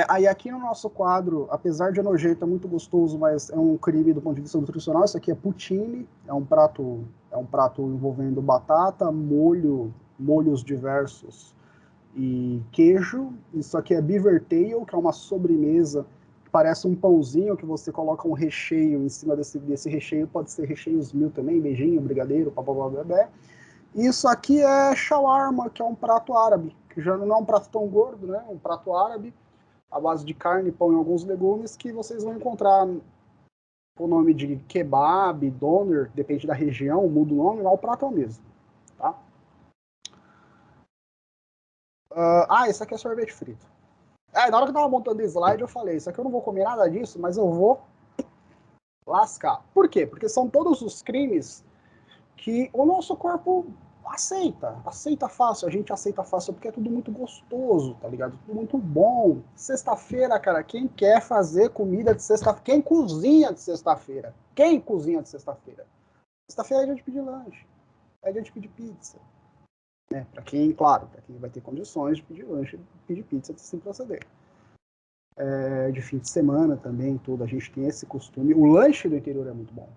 Aí aqui no nosso quadro, apesar de nojento, é muito gostoso, mas é um crime do ponto de vista nutricional. Isso aqui é poutine, é um prato envolvendo batata, molhos diversos e queijo. Isso aqui é beaver tail, que é uma sobremesa que parece um pãozinho que você coloca um recheio em cima desse recheio. Pode ser recheios mil também, beijinho, brigadeiro, papapá. Isso aqui é shawarma, que é um prato árabe, que já não é um prato tão gordo, né? Um prato árabe à base de carne, pão e alguns legumes, que vocês vão encontrar o nome de kebab, doner, depende da região, muda o nome, mas o prato é o mesmo, tá? Isso aqui é sorvete frito. Na hora que eu tava montando o slide, eu falei, isso aqui eu não vou comer nada disso, mas eu vou lascar. Por quê? Porque são todos os crimes que o nosso corpo aceita fácil, a gente aceita fácil porque é tudo muito gostoso, tá ligado? Tudo muito bom. Sexta-feira, cara, quem quer fazer comida de sexta-feira? Quem cozinha de sexta-feira? Quem cozinha de sexta-feira? Sexta-feira é dia de pedir lanche, é dia de pedir pizza. Né? Para quem vai ter condições de pedir lanche, pedir pizza sem proceder. De fim de semana também, tudo, a gente tem esse costume. O lanche do interior é muito bom.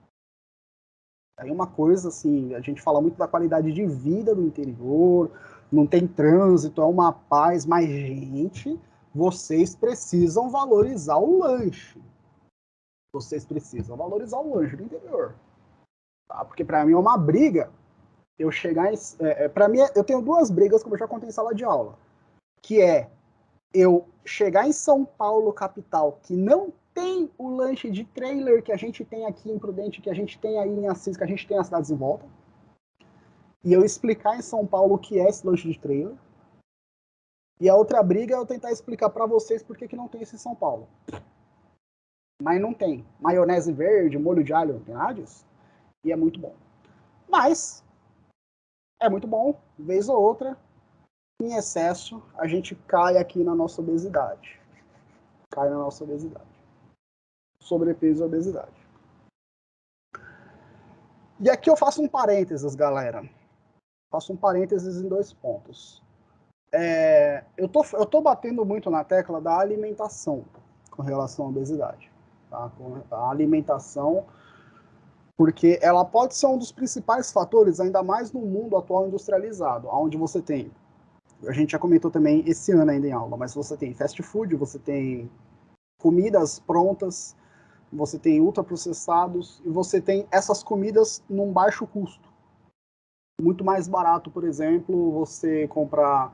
Aí uma coisa assim, a gente fala muito da qualidade de vida do interior, não tem trânsito, é uma paz, mas, gente, vocês precisam valorizar o lanche. Vocês precisam valorizar o lanche do interior. Tá? Porque para mim é uma briga eu chegar em... para mim, eu tenho duas brigas, como eu já contei em sala de aula, que é eu chegar em São Paulo, capital, que não tem o lanche de trailer que a gente tem aqui em Prudente, que a gente tem aí em Assis, que a gente tem nas cidades em volta. E eu explicar em São Paulo o que é esse lanche de trailer. E a outra briga é eu tentar explicar para vocês por que não tem isso em São Paulo. Mas não tem. Maionese verde, molho de alho, não tem nada disso. E é muito bom. Mas é muito bom, vez ou outra, em excesso, a gente cai aqui na nossa obesidade. Sobrepeso e obesidade. E aqui eu faço um parênteses, galera. Faço um parênteses em 2 pontos. Eu tô batendo muito na tecla da alimentação com relação à obesidade. Tá? A alimentação, porque ela pode ser um dos principais fatores, ainda mais no mundo atual industrializado, onde você tem, a gente já comentou também esse ano ainda em aula, mas você tem fast food, você tem comidas prontas, você tem ultraprocessados, e você tem essas comidas num baixo custo. Muito mais barato, por exemplo, você comprar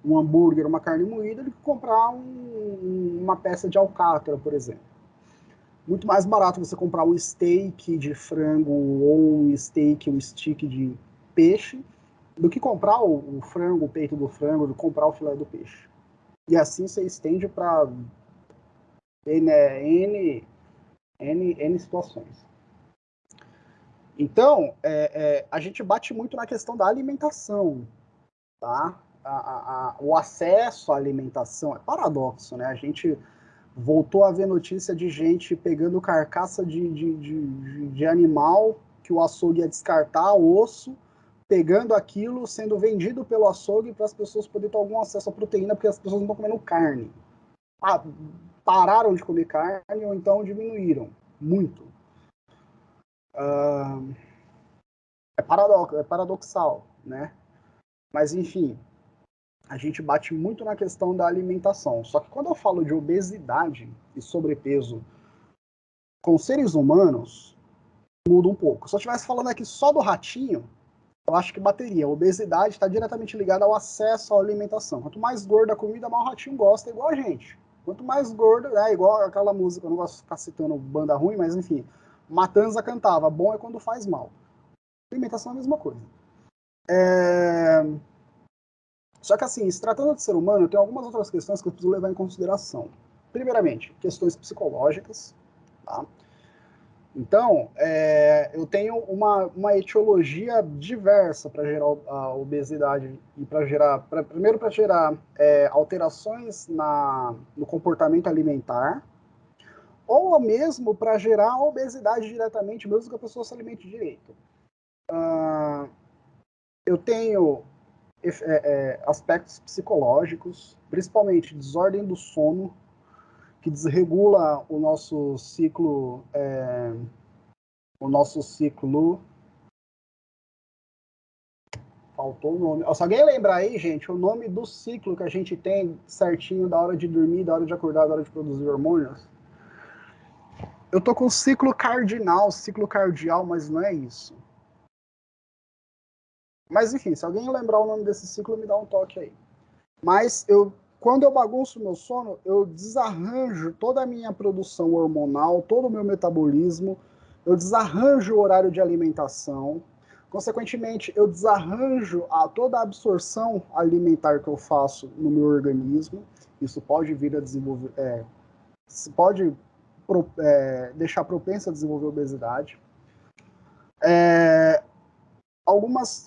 um hambúrguer, uma carne moída, do que comprar uma peça de alcatra, por exemplo. Muito mais barato você comprar um steak de frango ou um stick de peixe, do que comprar o frango, o peito do frango, do que comprar o filé do peixe. E assim você estende para N situações. Então, a gente bate muito na questão da alimentação, tá? O acesso à alimentação é paradoxo, né? A gente voltou a ver notícia de gente pegando carcaça de animal que o açougue ia descartar, osso, pegando aquilo, sendo vendido pelo açougue para as pessoas poderem ter algum acesso à proteína, porque as pessoas não estão comendo carne. Pararam de comer carne ou então diminuíram muito. É paradoxal, né? Mas, enfim, a gente bate muito na questão da alimentação. Só que quando eu falo de obesidade e sobrepeso com seres humanos, muda um pouco. Se eu estivesse falando aqui só do ratinho, eu acho que bateria. A obesidade está diretamente ligada ao acesso à alimentação. Quanto mais gorda a comida, mais o ratinho gosta, igual a gente. Quanto mais gorda, igual aquela música, eu não gosto de ficar citando banda ruim, mas enfim, Matanza cantava, bom é quando faz mal. Alimentação é a mesma coisa. Só que assim, se tratando de ser humano, tem algumas outras questões que eu preciso levar em consideração. Primeiramente, questões psicológicas, tá? Então, eu tenho uma etiologia diversa para gerar a obesidade e primeiro para gerar alterações no comportamento alimentar, ou mesmo para gerar a obesidade diretamente, mesmo que a pessoa se alimente direito. Eu tenho aspectos psicológicos, principalmente desordem do sono, que desregula o nosso ciclo. Faltou o nome. Se alguém lembrar aí, gente, o nome do ciclo que a gente tem certinho da hora de dormir, da hora de acordar, da hora de produzir hormônios. Eu tô com ciclo cardial, mas não é isso. Mas enfim, se alguém lembrar o nome desse ciclo, me dá um toque aí. Mas quando eu bagunço o meu sono, eu desarranjo toda a minha produção hormonal, todo o meu metabolismo, eu desarranjo o horário de alimentação, consequentemente, eu desarranjo toda a absorção alimentar que eu faço no meu organismo. Isso pode vir a desenvolver, pode deixar propenso a desenvolver obesidade. Algumas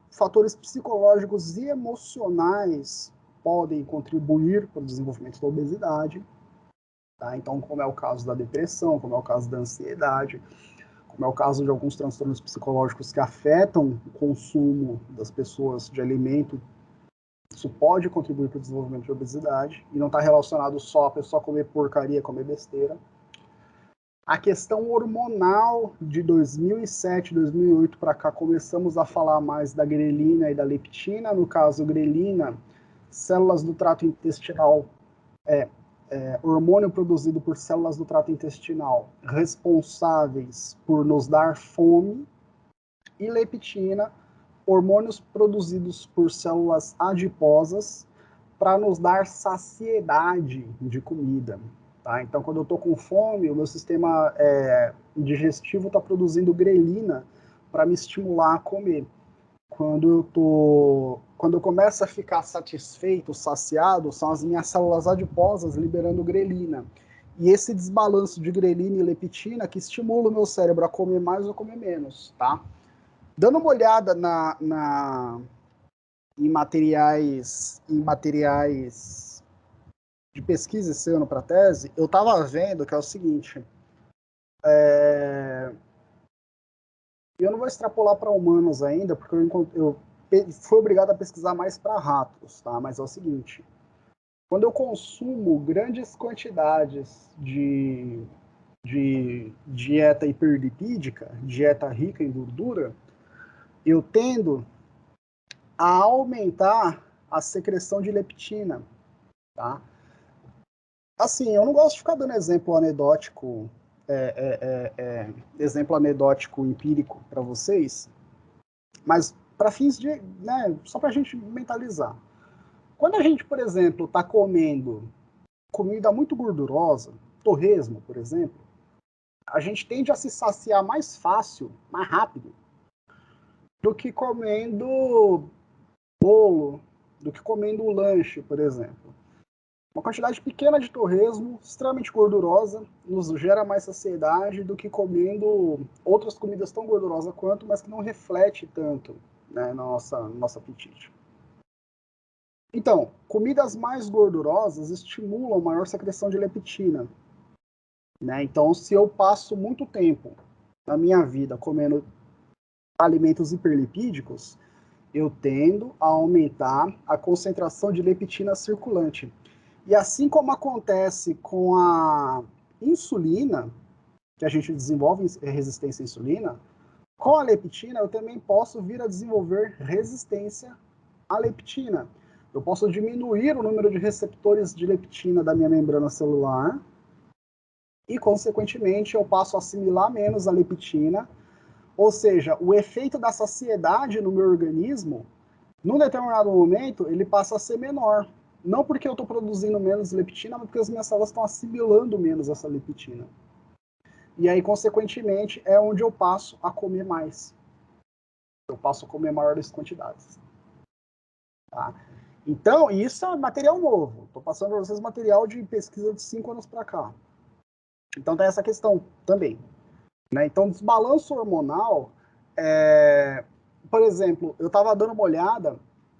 fatores psicológicos e emocionais podem contribuir para o desenvolvimento da obesidade, tá? Então, como é o caso da depressão, como é o caso da ansiedade, como é o caso de alguns transtornos psicológicos que afetam o consumo das pessoas de alimento, isso pode contribuir para o desenvolvimento de obesidade, e não está relacionado só a pessoa comer porcaria, comer besteira. A questão hormonal de 2007, 2008 para cá, começamos a falar mais da grelina e da leptina. No caso, grelina, células do trato intestinal, hormônio produzido por células do trato intestinal, responsáveis por nos dar fome, e leptina, hormônios produzidos por células adiposas para nos dar saciedade de comida. Tá? Então, quando eu estou com fome, o meu sistema digestivo está produzindo grelina para me estimular a comer. Quando eu começo a ficar satisfeito, saciado, são as minhas células adiposas liberando grelina. E esse desbalanço de grelina e leptina que estimula o meu cérebro a comer mais ou comer menos, tá? Dando uma olhada em materiais de pesquisa esse ano para tese, eu estava vendo que é o seguinte, eu não vou extrapolar para humanos ainda, porque eu fui obrigado a pesquisar mais para ratos, tá? Mas é o seguinte, quando eu consumo grandes quantidades de dieta hiperlipídica, dieta rica em gordura, eu tendo a aumentar a secreção de leptina, tá? Assim, eu não gosto de ficar dando exemplo anedótico, empírico para vocês, mas para fins de, né, só para a gente mentalizar. Quando a gente, por exemplo, está comendo comida muito gordurosa, torresmo, por exemplo, a gente tende a se saciar mais fácil, mais rápido, do que comendo bolo, do que comendo um lanche, por exemplo. Uma quantidade pequena de torresmo, extremamente gordurosa, nos gera mais saciedade do que comendo outras comidas tão gordurosas quanto, mas que não reflete tanto, né, no nosso apetite. Então, comidas mais gordurosas estimulam maior secreção de leptina, né? Então, se eu passo muito tempo na minha vida comendo alimentos hiperlipídicos, eu tendo a aumentar a concentração de leptina circulante. E assim como acontece com a insulina, que a gente desenvolve resistência à insulina, com a leptina eu também posso vir a desenvolver resistência à leptina. Eu posso diminuir o número de receptores de leptina da minha membrana celular e, consequentemente, eu passo a assimilar menos a leptina, ou seja, o efeito da saciedade no meu organismo, num determinado momento, ele passa a ser menor. Não porque eu estou produzindo menos leptina, mas porque as minhas células estão assimilando menos essa leptina. E aí, consequentemente, é onde eu passo a comer mais. Eu passo a comer maiores quantidades. Tá? Então, isso é material novo. Estou passando para vocês material de pesquisa de 5 anos para cá. Então, tem essa questão também. né? Então, desbalanço hormonal, por exemplo, eu estava dando uma olhada,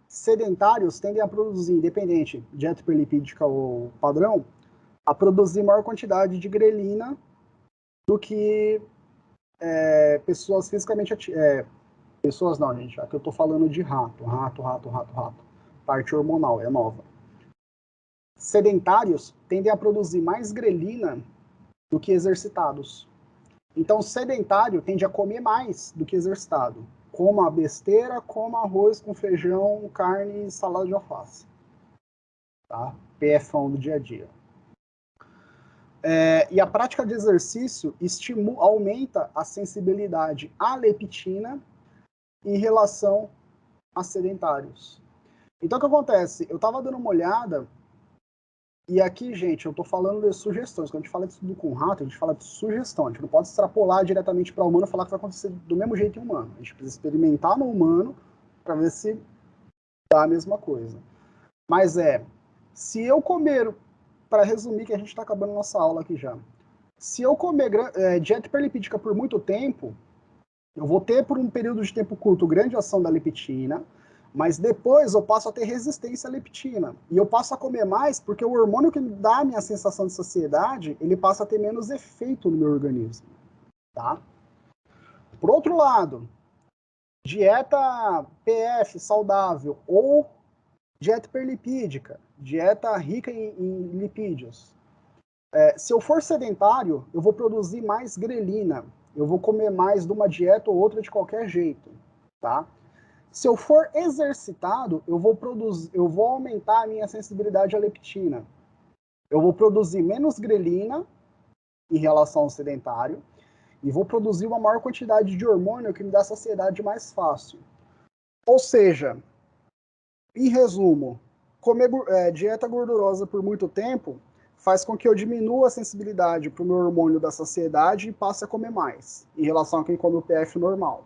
sedentários tendem a produzir, independente, dieta hiperlipídica ou padrão, a produzir maior quantidade de grelina do que pessoas fisicamente ativas. Pessoas não, gente, aqui eu estou falando de rato. Parte hormonal, é nova. Sedentários tendem a produzir mais grelina do que exercitados. Então, sedentário tende a comer mais do que exercitado. Coma besteira, coma arroz com feijão, carne e salada de alface. Tá? PFão do dia a dia. E a prática de exercício aumenta a sensibilidade à leptina em relação a sedentários. Então, o que acontece? Eu estava dando uma olhada, e aqui, gente, eu estou falando de sugestões. Quando a gente fala de estudo com rato, a gente fala de sugestão. A gente não pode extrapolar diretamente para o humano e falar que vai acontecer do mesmo jeito em humano. A gente precisa experimentar no humano para ver se dá a mesma coisa. Mas se eu comer, para resumir que a gente está acabando nossa aula aqui já, se eu comer dieta hiperlipídica por muito tempo, eu vou ter por um período de tempo curto grande ação da leptina, mas depois eu passo a ter resistência à leptina. E eu passo a comer mais porque o hormônio que me dá a minha sensação de saciedade, ele passa a ter menos efeito no meu organismo. Tá? Por outro lado, dieta PF saudável ou dieta hiperlipídica, dieta rica em lipídios. Se eu for sedentário, eu vou produzir mais grelina. Eu vou comer mais de uma dieta ou outra de qualquer jeito. Tá? Se eu for exercitado, eu vou aumentar a minha sensibilidade à leptina. Eu vou produzir menos grelina em relação ao sedentário e vou produzir uma maior quantidade de hormônio que me dá saciedade mais fácil. Ou seja, em resumo, comer dieta gordurosa por muito tempo faz com que eu diminua a sensibilidade para o meu hormônio da saciedade e passe a comer mais, em relação a quem come o PF normal.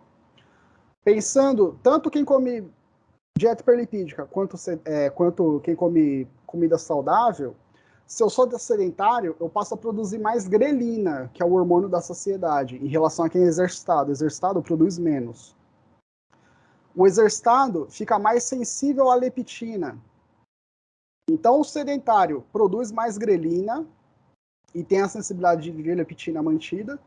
Pensando, tanto quem come dieta hiperlipídica quanto quem come comida saudável, se eu sou sedentário, eu passo a produzir mais grelina, que é o hormônio da saciedade, em relação a quem é exercitado. Exercitado produz menos. O exercitado fica mais sensível à leptina. Então, o sedentário produz mais grelina e tem a sensibilidade de leptina mantida,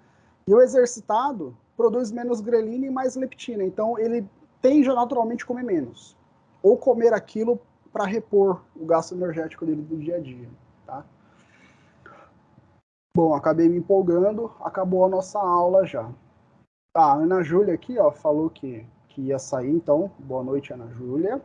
e o exercitado produz menos grelina e mais leptina. Então, ele tende a naturalmente comer menos, ou comer aquilo para repor o gasto energético dele do dia a dia. Tá? Bom, acabei me empolgando, acabou a nossa aula já. Tá, a Ana Júlia aqui, ó, falou que ia sair, então, boa noite, Ana Júlia.